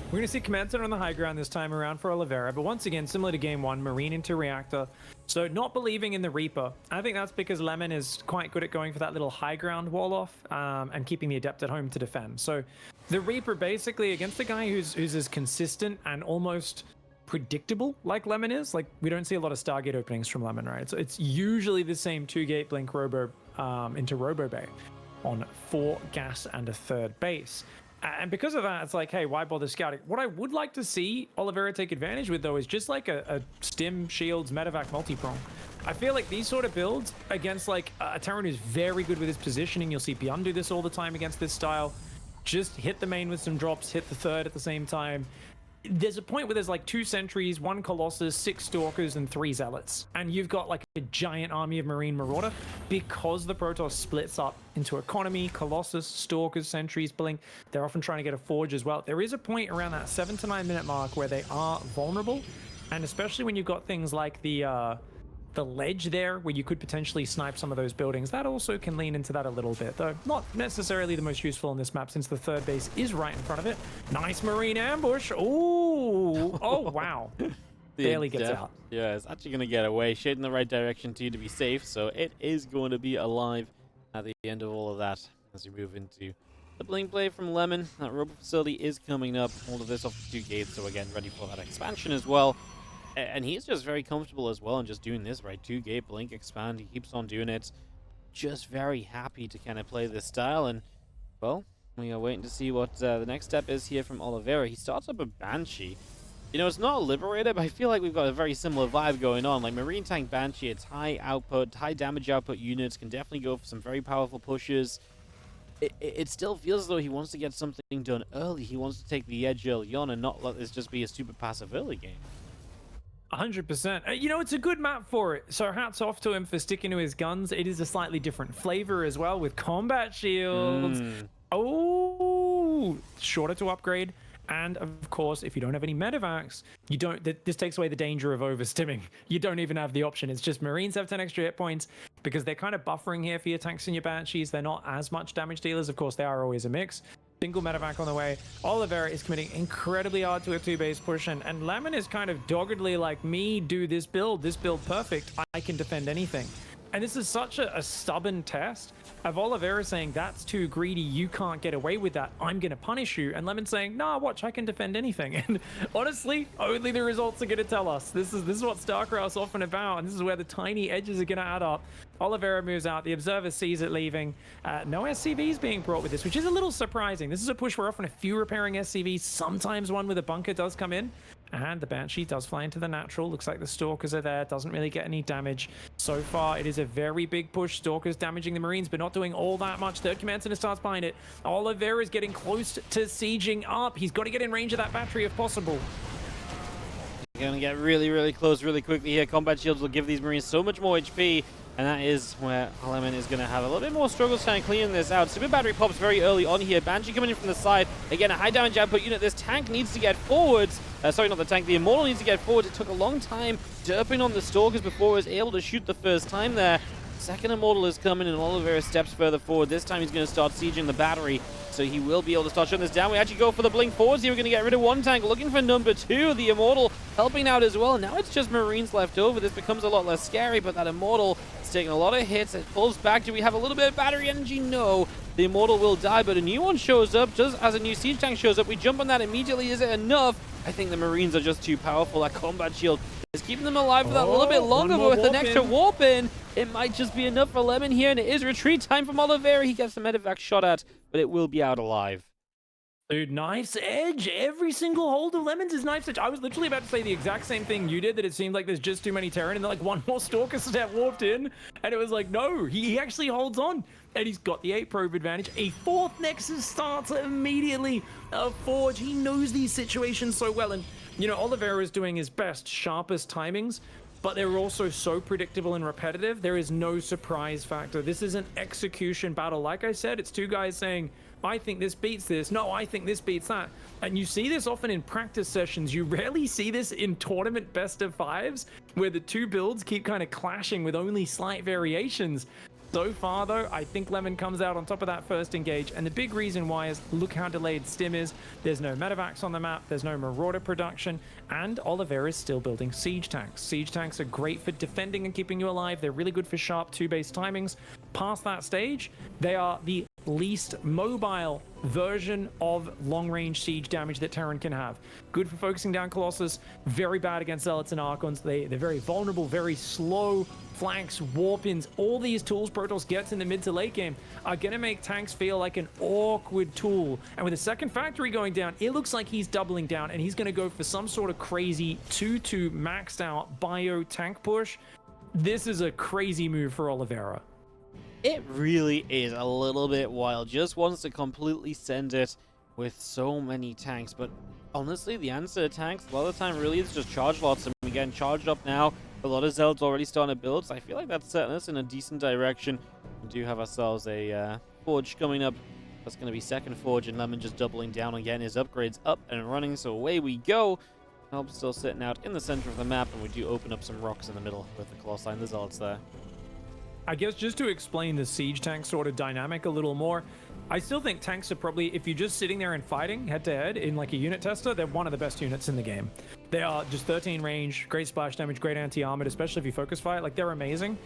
We're going to see Command Center on the high ground this time around for Oliveira, but once again, similar to game 1, Marine into Reactor. So not believing in the Reaper. I think that's because Lemon is quite good at going for that little high ground wall off and keeping the Adept at home to defend. So the Reaper basically against the guy who's as consistent and almost predictable like Lemon is. Like, we don't see a lot of Stargate openings from Lemon, right? So it's usually the same 2-gate blink Robo into Robo Bay on 4 gas and a 3rd base. And because of that, it's like, hey, why bother scouting? What I would like to see Oliveira take advantage with, though, is just like a Stim Shields Medevac multi-prong. I feel like these sort of builds against like a Terran who's very good with his positioning. You'll see Beyond do this all the time against this style. Just hit the main with some drops, hit the third at the same time. There's a point where there's like 2 sentries, 1 Colossus, 6 Stalkers, and 3 Zealots. And you've got like a giant army of Marine Marauder because the Protoss splits up into Economy, Colossus, Stalkers, Sentries, Blink. They're often trying to get a Forge as well. There is a point around that 7 to 9 minute mark where they are vulnerable. And especially when you've got things like the ledge there where you could potentially snipe some of those buildings. That also can lean into that a little bit, though not necessarily the most useful on this map since the third base is right in front of it. Nice Marine ambush. Ooh. Oh, wow. Barely gets out. Yeah, it's actually going to get away. Shade in the right direction too to be safe, so it is going to be alive at the end of all of that as we move into the blink play from Lemon. That robot facility is coming up. All of this off the 2 gates, so again, ready for that expansion as well. And he's just very comfortable as well in just doing this, right? 2 gate, blink, expand. He keeps on doing it. Just very happy to kind of play this style. And, well, we are waiting to see what the next step is here from Oliveira. He starts up a Banshee. You know, it's not a Liberator, but I feel like we've got a very similar vibe going on. Like, Marine Tank Banshee, it's high output, high damage output units, can definitely go for some very powerful pushes. It still feels as though he wants to get something done early. He wants to take the edge early on and not let this just be a super passive early game. 100%. You know, it's a good map for it. So hats off to him for sticking to his guns. It is a slightly different flavor as well with combat shields. Oh, shorter to upgrade. And of course, if you don't have any medevacs, you don't. This takes away the danger of overstimming. You don't even have the option. It's just Marines have 10 extra hit points because they're kind of buffering here for your tanks and your Banshees. They're not as much damage dealers. Of course, they are always a mix. Single medevac on the way. Oliveira is committing incredibly hard to a 2-base push, and Lemon is kind of doggedly like, me, do this build perfect. I can defend anything. And this is such a stubborn test of Oliveira saying, that's too greedy, you can't get away with that, I'm going to punish you. And Lemon saying, nah, watch, I can defend anything. And honestly, only the results are going to tell us. This is what StarCraft's often about, and this is where the tiny edges are going to add up. Oliveira moves out, the Observer sees it leaving. No SCVs being brought with this, which is a little surprising. This is a push where often a few repairing SCVs, sometimes one with a bunker does come in. And the Banshee does fly into the natural. Looks like the Stalkers are there. Doesn't really get any damage. So far, it is a very big push. Stalkers damaging the Marines, but not doing all that much. Third Command Center starts behind it. Oliveira is getting close to sieging up. He's got to get in range of that battery if possible. Going to get really, really close really quickly here. Combat shields will give these Marines so much more HP. And that is where Lemon is going to have a little bit more struggles trying to clean this out. Super Battery pops very early on here. Banshee coming in from the side. Again, a high damage output unit. This tank needs to get forwards. Sorry, not the tank. The Immortal needs to get forwards. It took a long time derping on the Stalkers before it was able to shoot the first time there. Second Immortal is coming and Oliveira steps further forward. This time he's going to start sieging the battery. So he will be able to start shutting this down. We actually go for the blink forwards here. We're going to get rid of 1 tank. Looking for number 2. The Immortal helping out as well. Now it's just Marines left over. This becomes a lot less scary, but that Immortal is taking a lot of hits. It pulls back. Do we have a little bit of battery energy? No. The Immortal will die, but a new one shows up. Just as a new siege tank shows up, we jump on that immediately. Is it enough? I think the Marines are just too powerful. That combat shield is keeping them alive for that little bit longer, but with an extra warp in, it might just be enough for Lemon here, and it is retreat time from Oliveira. He gets the medevac shot at, but it will be out alive. Dude, Knife's Edge. Every single hold of Lemon's is Knife's Edge. I was literally about to say the exact same thing you did, that it seemed like there's just too many Terran, and then like one more Stalker step warped in, and it was like, no, he actually holds on, and he's got the 8 probe advantage. A 4th Nexus starts immediately. A Forge, he knows these situations so well, and you know, Oliveira is doing his best, sharpest timings, but they're also so predictable and repetitive. There is no surprise factor. This is an execution battle. Like I said, it's 2 guys saying, I think this beats this. No, I think this beats that. And you see this often in practice sessions. You rarely see this in tournament best of 5s, where the 2 builds keep kind of clashing with only slight variations. So far, though, I think Lemon comes out on top of that first engage, and the big reason why is look how delayed Stim is. There's no medevacs on the map, there's no Marauder production, and Oliveira is still building siege tanks. Siege tanks are great for defending and keeping you alive. They're really good for sharp 2-base timings. Past that stage, they are the least mobile version of long-range siege damage that Terran can have. Good for focusing down Colossus, very bad against Zealots and Archons. They're very vulnerable, very slow. Flanks, warp-ins, all these tools Protoss gets in the mid to late game are going to make tanks feel like an awkward tool. And with the second factory going down, it looks like he's doubling down, and he's going to go for some sort of crazy 2-2 maxed out bio tank push. this is a crazy move for Oliveira. It really is a little bit wild. Just wants to completely send it with so many tanks. But honestly, the answer to tanks a lot of the time really is just charge lots. And we're getting charged up now. A lot of Zealots already starting to build. So I feel like that's setting us in a decent direction. We do have ourselves a Forge coming up. That's going to be second Forge, and Lemon just doubling down on getting his upgrades up and running. So away we go. Help still sitting out in the center of the map, and we do open up some rocks in the middle with the Colossi and the Zealots there. I guess just to explain the siege tank sort of dynamic a little more, I still think tanks are probably, if you're just sitting there and fighting head to head in like a unit tester, they're one of the best units in the game. They are just 13 range, great splash damage, great anti-armored, especially if you focus fight. Like, they're amazing.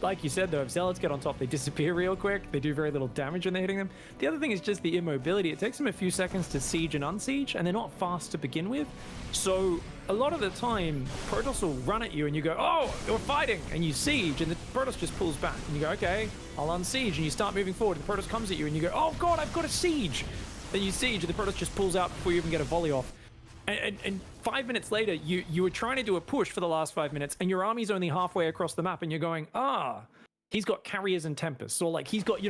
Like you said, though, if Zealots get on top, they disappear real quick. They do very little damage when they're hitting them. The other thing is just the immobility. It takes them a few seconds to siege and unsiege, and they're not fast to begin with. So a lot of the time, Protoss will run at you, and you go, oh, we're fighting, and you siege, and the Protoss just pulls back. And you go, okay, I'll unsiege, and you start moving forward. The Protoss comes at you, and you go, oh, God, I've got to siege. Then you siege, and the Protoss just pulls out before you even get a volley off. And 5 minutes later, you were trying to do a push for the last 5 minutes, and your army's only halfway across the map, and you're going, he's got carriers and tempests, or like he's got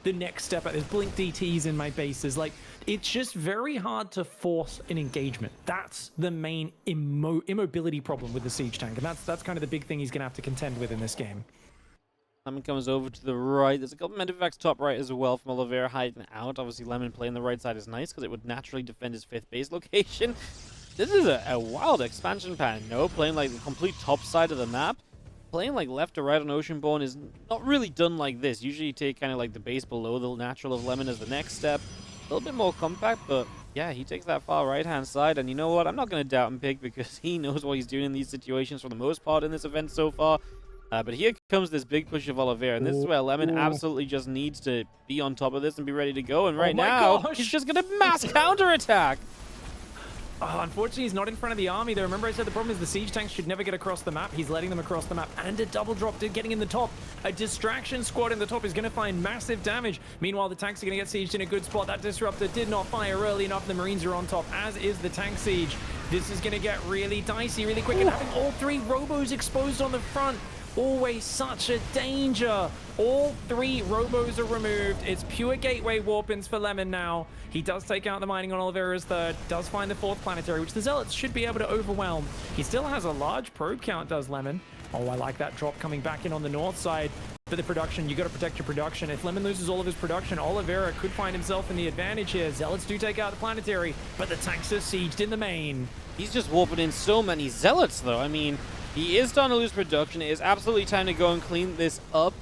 the next step. There's blink DTs in my bases. Like, it's just very hard to force an engagement. That's the main immobility problem with the siege tank, and that's kind of the big thing he's gonna have to contend with in this game. Lemon comes over to the right. There's a couple of Medivacs top right as well from Oliveira hiding out. Obviously, Lemon playing the right side is nice because it would naturally defend his 5th base location. This is a wild expansion pattern. No, playing like the complete top side of the map. Playing like left to right on Oceanborn is not really done like this. Usually you take kind of like the base below the natural of Lemon as the next step. A little bit more compact, but yeah, he takes that far right-hand side. And you know what? I'm not going to doubt him, Pig, because he knows what he's doing in these situations for the most part in this event so far. But here comes this big push of Oliveira, and this is where Lemon absolutely just needs to be on top of this and be ready to go. And right now, he's just going to mass counterattack. Unfortunately, he's not in front of the army there. Remember I said the problem is the siege tanks should never get across the map. He's letting them across the map, and a double drop getting in the top. A distraction squad in the top is going to find massive damage. Meanwhile, the tanks are going to get sieged in a good spot. That disruptor did not fire early enough. The Marines are on top, as is the tank siege. This is going to get really dicey really quick, and having all 3 robos exposed on the front, always such a danger. All 3 robos are removed. It's pure gateway warp-ins for Lemon now. He does take out the mining on Oliveira's 3rd, does find the 4th planetary, which the Zealots should be able to overwhelm. He still has a large probe count, does Lemon. Oh, I like that drop coming back in on the north side. For the production, you got to protect your production. If Lemon loses all of his production, Oliveira could find himself in the advantage here. Zealots do take out the planetary, but the tanks are sieged in the main. He's just warping in so many Zealots, though. I mean, he is starting to lose production. It is absolutely time to go and clean this up.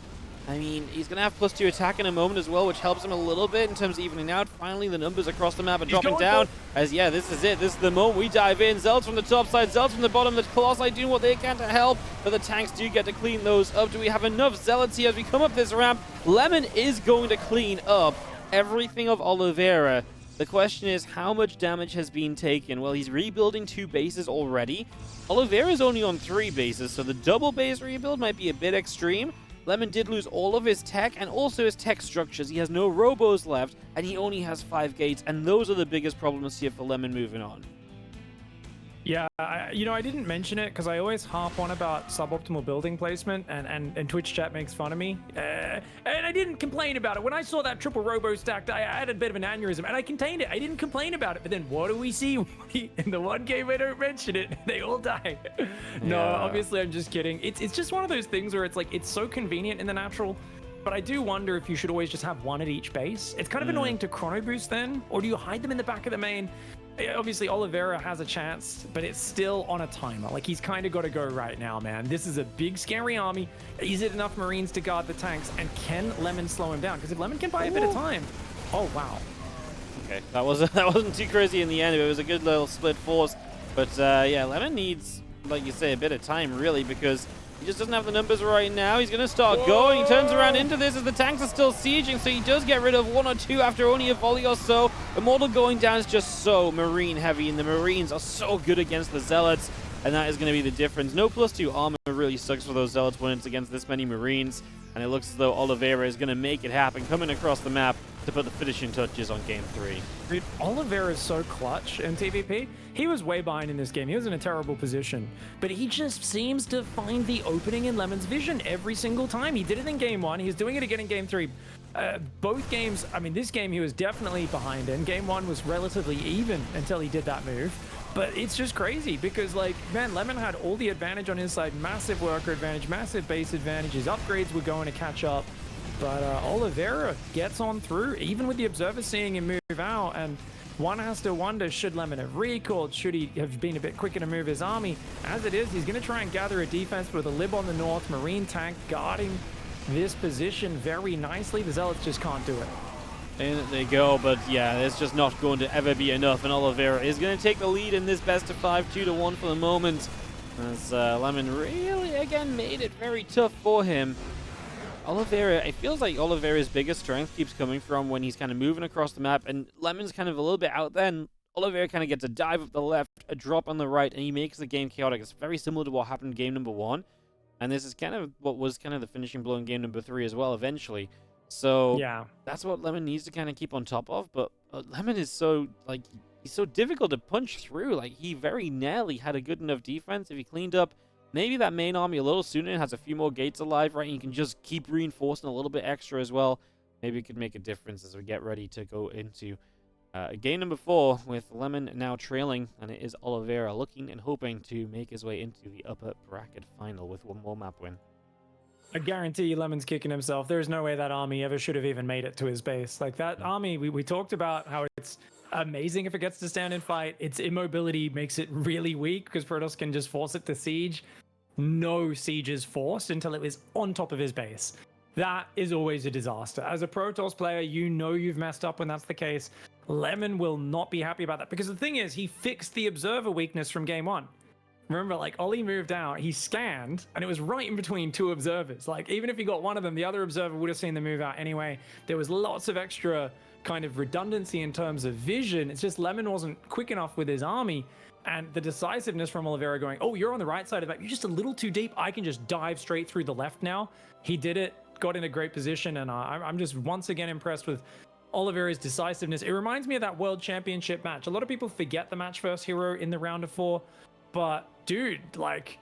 I mean, he's going to have +2 attack in a moment as well, which helps him a little bit in terms of evening out. Finally, the numbers across the map are dropping down. As, yeah, this is it. This is the moment we dive in. Zealots from the top side, Zealots from the bottom. The Colossi doing what they can to help, but the tanks do get to clean those up. Do we have enough Zealots here as we come up this ramp? Lemon is going to clean up everything of Oliveira. The question is, how much damage has been taken? Well, he's rebuilding 2 bases already. Oliveira's only on 3 bases, so the double base rebuild might be a bit extreme. Lemon did lose all of his tech and also his tech structures. He has no robos left, and he only has 5 gates, and those are the biggest problems here for Lemon moving on. Yeah, I didn't mention it because I always harp on about suboptimal building placement, and Twitch chat makes fun of me. And I didn't complain about it. When I saw that triple robo stacked, I had a bit of an aneurysm, and I contained it. I didn't complain about it. But then what do we see? In the one game I don't mention it, they all die. No, obviously I'm just kidding. It's just one of those things where it's like, it's so convenient in the natural. But I do wonder if you should always just have 1 at each base. It's kind of annoying to chrono boost then, or do you hide them in the back of the main? Obviously, Oliveira has a chance, but it's still on a timer. Like, he's kind of got to go right now, man. This is a big, scary army. Is it enough Marines to guard the tanks? And can Lemon slow him down? Because if Lemon can buy a bit of time... Oh, wow. Okay, that wasn't too crazy in the end. It was a good little split force. But, yeah, Lemon needs, like you say, a bit of time, really, because he just doesn't have the numbers right now. He's going to start going. He turns around into this as the tanks are still sieging, so he does get rid of 1 or 2 after only a volley or so. Immortal going down is just so Marine heavy, and the Marines are so good against the Zealots, and that is going to be the difference. No +2 armor really sucks for those Zealots when it's against this many Marines, and it looks as though Oliveira is going to make it happen, coming across the map to put the finishing touches on game 3. Dude, Oliveira is so clutch in TVP. He was way behind in this game. He was in a terrible position. But he just seems to find the opening in Lemon's vision every single time. He did it in game 1. He's doing it again in game 3. Both games, I mean, this game he was definitely behind in. Game 1 was relatively even until he did that move. But it's just crazy because, like, man, Lemon had all the advantage on his side. Massive worker advantage, massive base advantage. His upgrades were going to catch up. But Oliveira gets on through, even with the observer seeing him move out. And one has to wonder, should Lemon have recalled? Should he have been a bit quicker to move his army? As it is, he's going to try and gather a defense with a Lib on the north, Marine tank guarding this position very nicely. The Zealots just can't do it. And they go, but yeah, it's just not going to ever be enough. And Oliveira is going to take the lead in this best of 5, 2-1 for the moment. As Lemon really, again, made it very tough for him. Oliveira, it feels like Oliveira's biggest strength keeps coming from when he's kind of moving across the map, and Lemon's kind of a little bit out there, and Oliveira kind of gets a dive up the left, a drop on the right, and he makes the game chaotic. It's very similar to what happened in game number 1, and this is kind of what was kind of the finishing blow in game number 3 as well, eventually. So yeah, that's what Lemon needs to kind of keep on top of, but Lemon is so, like, he's so difficult to punch through. Like, he very nearly had a good enough defense if he cleaned up maybe that main army a little sooner and has a few more gates alive, right? And you can just keep reinforcing a little bit extra as well. Maybe it could make a difference as we get ready to go into game number 4 with Lemon now trailing, and it is Oliveira looking and hoping to make his way into the upper bracket final with one more map win. I guarantee you Lemon's kicking himself. There's no way that army ever should have even made it to his base. Like, that army, we talked about how it's amazing if it gets to stand and fight. Its immobility makes it really weak because Protoss can just force it to siege. No sieges forced until it was on top of his base. That is always a disaster. As a Protoss player, you know you've messed up when that's the case. Lemon will not be happy about that because the thing is, he fixed the observer weakness from game 1. Remember, like, Ollie moved out, he scanned, and it was right in between 2 observers. Like, even if he got one of them, the other observer would have seen the move out anyway. There was lots of extra kind of redundancy in terms of vision. It's just Lemon wasn't quick enough with his army, and the decisiveness from Oliveira going, oh, you're on the right side of that, you're just a little too deep, I can just dive straight through the left now. He did it, got in a great position, and I'm just once again impressed with Oliveira's decisiveness. It reminds me of that World Championship match. A lot of people forget the match first hero in the round of 4, but dude, like,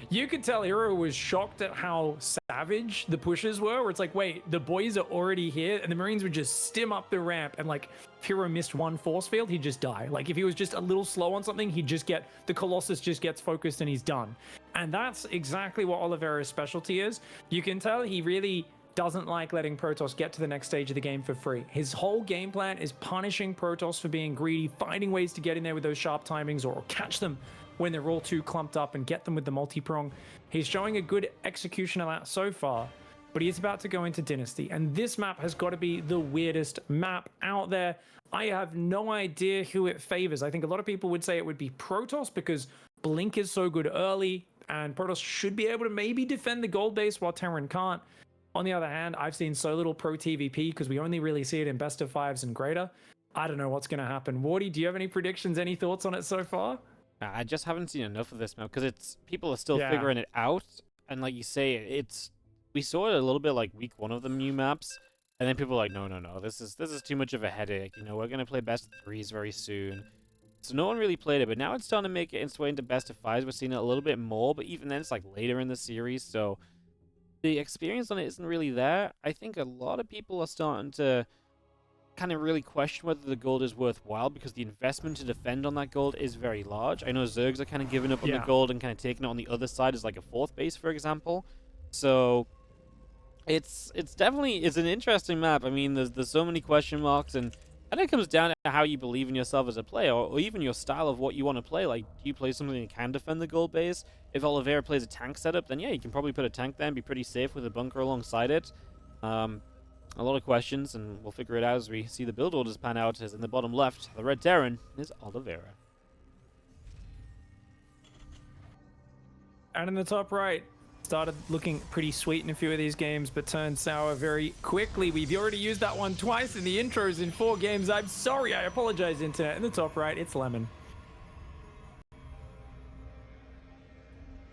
you could tell Hero was shocked at how savage the pushes were, where it's like, wait, the boys are already here, and the Marines would just stim up the ramp, and like, if Hero missed one force field, he'd just die. Like, if he was just a little slow on something, he'd just get, the Colossus just gets focused and he's done. And that's exactly what Oliveira's specialty is. You can tell he really doesn't like letting Protoss get to the next stage of the game for free. His whole game plan is punishing Protoss for being greedy, finding ways to get in there with those sharp timings or catch them when they're all too clumped up and get them with the multi-prong. He's showing a good execution of that so far, but he's about to go into Dynasty, and this map has got to be the weirdest map out there. I have no idea who it favors. I think a lot of people would say it would be Protoss because Blink is so good early, and Protoss should be able to maybe defend the gold base while Terran can't. On the other hand, I've seen so little pro TVP because we only really see it in best of 5s and greater. I don't know what's going to happen. Wardy, do you have any predictions, any thoughts on it so far? I just haven't seen enough of this map because people are still figuring it out, and like you say, we saw it a little bit like week 1 of the new maps, and then people are like, no, this is too much of a headache. You know, we're gonna play best of 3s very soon, so no one really played it. But now it's starting to make its way into best of 5s. We're seeing it a little bit more, but even then, it's like later in the series, so the experience on it isn't really there. I think a lot of people are starting to kind of really question whether the gold is worthwhile because the investment to defend on that gold is very large. I know Zergs are kind of giving up on the gold and kind of taking it on the other side as like a 4th base, for example. So it's definitely, it's an interesting map. I mean, there's so many question marks, and it comes down to how you believe in yourself as a player, or even your style of what you want to play. Like, do you play something that can defend the gold base? If Oliveira plays a tank setup, then yeah, you can probably put a tank there and be pretty safe with a bunker alongside it. A lot of questions, and we'll figure it out as we see the build orders pan out. As in the bottom left, the red Terran is Oliveira. And in the top right, started looking pretty sweet in a few of these games, but turned sour very quickly. We've already used that one twice in the intros in 4 games. I'm sorry, I apologize, Internet. In the top right, it's Lemon.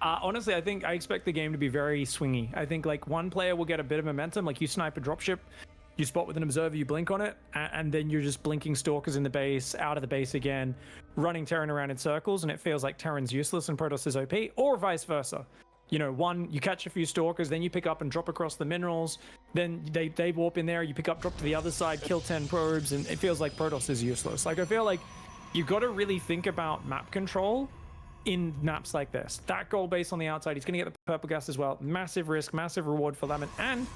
Honestly, I expect the game to be very swingy. I think like one player will get a bit of momentum, like you snipe a dropship you spot with an observer, you blink on it, and then you're just blinking Stalkers in the base, out of the base again, running Terran around in circles, and it feels like Terran's useless and Protoss is OP, or vice versa. You know, one, you catch a few Stalkers, then you pick up and drop across the minerals, then they warp in there, you pick up, drop to the other side, kill 10 probes, and it feels like Protoss is useless. Like, I feel like you got to really think about map control in maps like this. That gold base on the outside, he's going to get the purple gas as well. Massive risk, massive reward for Lemon, and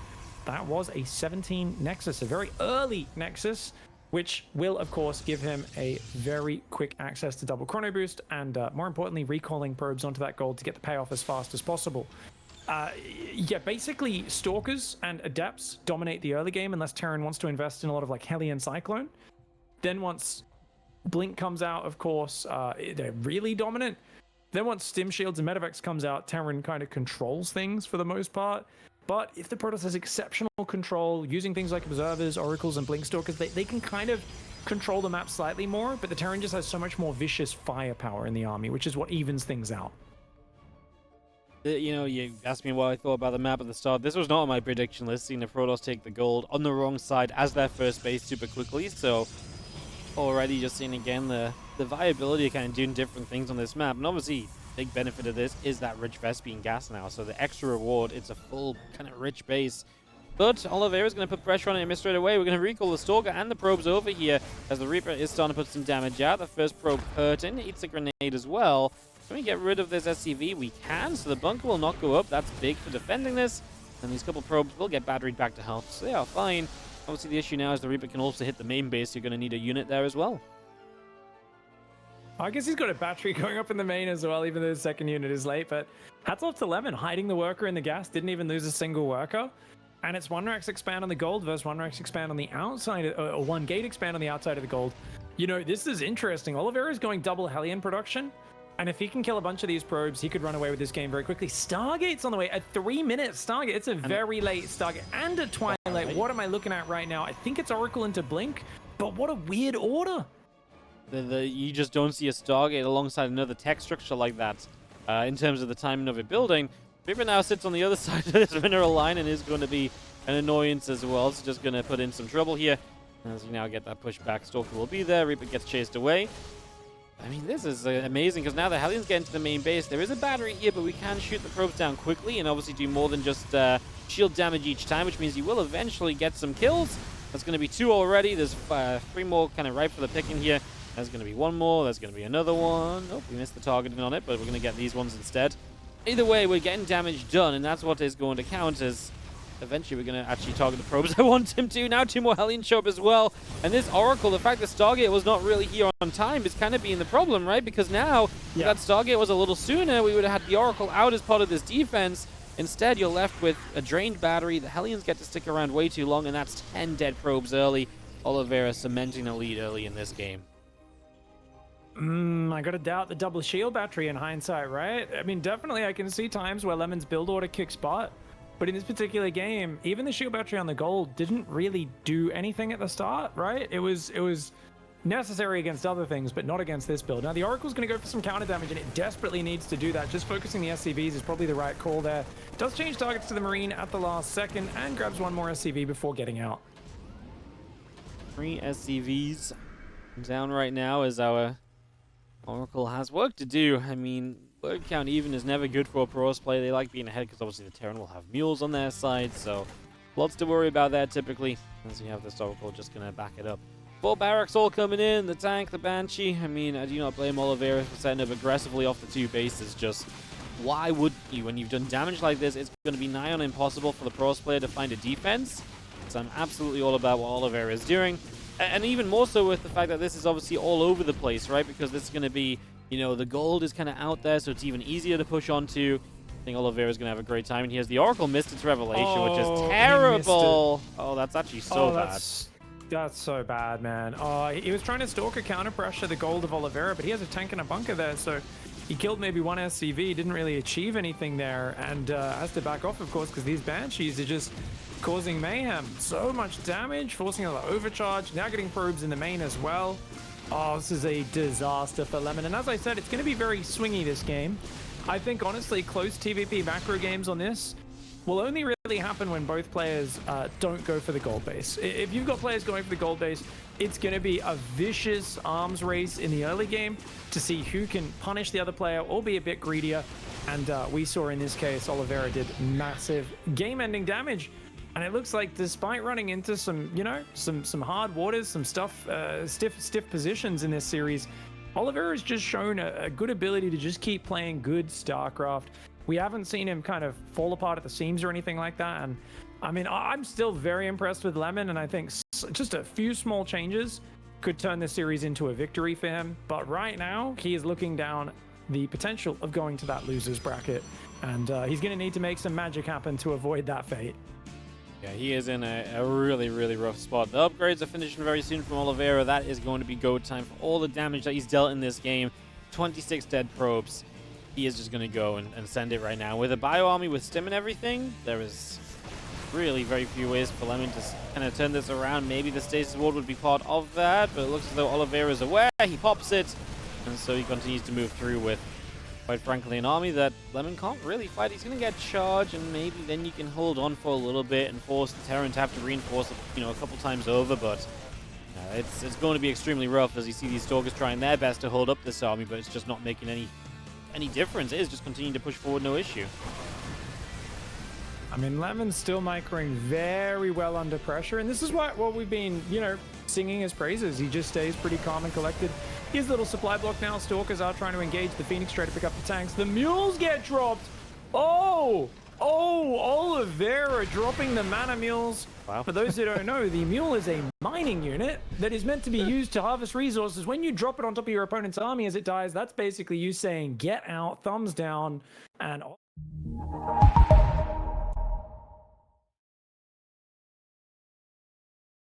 that was a 17 Nexus, a very early Nexus, which will, of course, give him a very quick access to double chrono boost and, more importantly, recalling probes onto that gold to get the payoff as fast as possible. Yeah, basically, Stalkers and Adepts dominate the early game unless Terran wants to invest in a lot of, like, Hellion Cyclone. Then once Blink comes out, of course, they're really dominant. Then once Stim Shields and Medivacs comes out, Terran kind of controls things for the most part. But if the Protoss has exceptional control, using things like Observers, Oracles, and Blink Stalkers, they can kind of control the map slightly more, but the Terran just has so much more vicious firepower in the army, which is what evens things out. You know, you asked me what I thought about the map at the start. This was not on my prediction list, seeing the Protoss take the gold on the wrong side as their first base super quickly, so already just seeing again the viability of kind of doing different things on this map. And obviously, big benefit of this is that rich Vespene gas now, so the extra reward, it's a full kind of rich base. But Oliveira's going to put pressure on it straight away. We're going to recall the Stalker and the probes over here as the Reaper is starting to put some damage out. The first probe hurting, eats a grenade as well. Can we get rid of this SCV? We can, so the bunker will not go up. That's big for defending this. And these couple probes will get batteried back to health, so they are fine. Obviously, the issue now is the Reaper can also hit the main base. You're going to need a unit there as well. I guess he's got a battery going up in the main as well, even though the second unit is late. But hats off to Lemon, hiding the worker in the gas, didn't even lose a single worker. And it's one Rex expand on the gold versus one Rex expand on the outside, or one gate expand on the outside of the gold. You know, this is interesting. Oliveira is going double Hellion production. And if he can kill a bunch of these probes, he could run away with this game very quickly. Stargate's on the way. A 3-minute Stargate. It's a very late Stargate. And a Twilight. What am I looking at right now? I think it's Oracle into Blink. But what a weird order. You just don't see a Stargate alongside another tech structure like that in terms of the timing of it building. Reaper now sits on the other side of this mineral line and is going to be an annoyance as well. So just going to put in some trouble here. As you now get that pushback, Stalker will be there. Reaper gets chased away. I mean, this is amazing because now the Hellions get into the main base. There is a battery here, but we can shoot the probes down quickly and obviously do more than just shield damage each time, which means you will eventually get some kills. That's going to be 2 already. There's 3 more kind of ripe for the picking here. There's going to be 1 more. There's going to be another one. Oh, we missed the targeting on it, but we're going to get these ones instead. Either way, we're getting damage done, and that's what is going to count as eventually we're going to actually target the probes I want him to. Now 2 more Hellions show up as well. And this Oracle, the fact that Stargate was not really here on time is kind of being the problem, right? Because now, if that Stargate was a little sooner, we would have had the Oracle out as part of this defense. Instead, you're left with a drained battery. The Hellions get to stick around way too long, and that's 10 dead probes early. Oliveira cementing a lead early in this game. I gotta doubt the double shield battery in hindsight, right? I mean, definitely I can see times where Lemon's build order kicks butt. But in this particular game, even the shield battery on the gold didn't really do anything at the start, right? It was necessary against other things, but not against this build. Now, the Oracle's going to go for some counter damage, and it desperately needs to do that. Just focusing the SCVs is probably the right call there. Does change targets to the Marine at the last second, and grabs 1 more SCV before getting out. 3 SCVs down right now as our Oracle has work to do. I mean, word count even is never good for a pros play. They like being ahead because obviously the Terran will have mules on their side, so lots to worry about there typically. As you have this Oracle just going to back it up. 4 barracks all coming in, the tank, the Banshee. I mean, I do not blame Oliveira for setting up aggressively off the 2 bases. Just why would you? When you've done damage like this, it's going to be nigh on impossible for the pros player to find a defense. So I'm absolutely all about what Oliveira is doing. And even more so with the fact that this is obviously all over the place, right? Because this is going to be, you know, the gold is kind of out there, so it's even easier to push onto. I think Oliveira is going to have a great time. And he has the Oracle missed its revelation, which is terrible. Oh, that's actually so bad. That's so bad, man. He was trying to Stalker counter pressure the gold of Oliveira, but he has a tank and a bunker there, so he killed maybe 1 SCV, didn't really achieve anything there, and has to back off, of course, because these Banshees are just causing mayhem. So much damage, forcing a overcharge, now getting probes in the main as well. Oh, this is a disaster for Lemon, and as I said, it's going to be very swingy this game. I think, honestly, close TVP macro games on this will only really happen when both players don't go for the gold base. If you've got players going for the gold base, it's going to be a vicious arms race in the early game to see who can punish the other player or be a bit greedier. And we saw in this case, Oliveira did massive game-ending damage. And it looks like despite running into some, you know, some hard waters, some stiff positions in this series, Oliveira has just shown a good ability to just keep playing good StarCraft. We haven't seen him kind of fall apart at the seams or anything like that. And I mean, I'm still very impressed with Lemon, and I think just a few small changes could turn this series into a victory for him. But right now, he is looking down the potential of going to that loser's bracket, and he's going to need to make some magic happen to avoid that fate. Yeah, he is in a really, really rough spot. The upgrades are finishing very soon from Oliveira. That is going to be go time for all the damage that he's dealt in this game. 26 dead probes. He is just going to go and send it right now. With a bio army with stim and everything, there is really very few ways for Lemon to kind of turn this around. Maybe the stasis ward would be part of that, but it looks as though Oliveira is aware. He pops it, and so he continues to move through with, quite frankly, an army that Lemon can't really fight. He's going to get charged, and maybe then you can hold on for a little bit and force the Terran to have to reinforce, you know, a couple times over, but it's going to be extremely rough as you see these Stalkers trying their best to hold up this army, but it's just not making any difference. It is just continuing to push forward, no issue. I mean, Lemon's still microing very well under pressure, and this is what we've been, you know, singing his praises. He just stays pretty calm and collected. His little supply block now. Stalkers are trying to engage the Phoenix try to pick up the tanks. The mules get dropped. Oh, Oliveira dropping the mana mules. Wow. For those who don't know, the mule is a mining unit that is meant to be used to harvest resources. When you drop it on top of your opponent's army as it dies, that's basically you saying, get out, thumbs down, and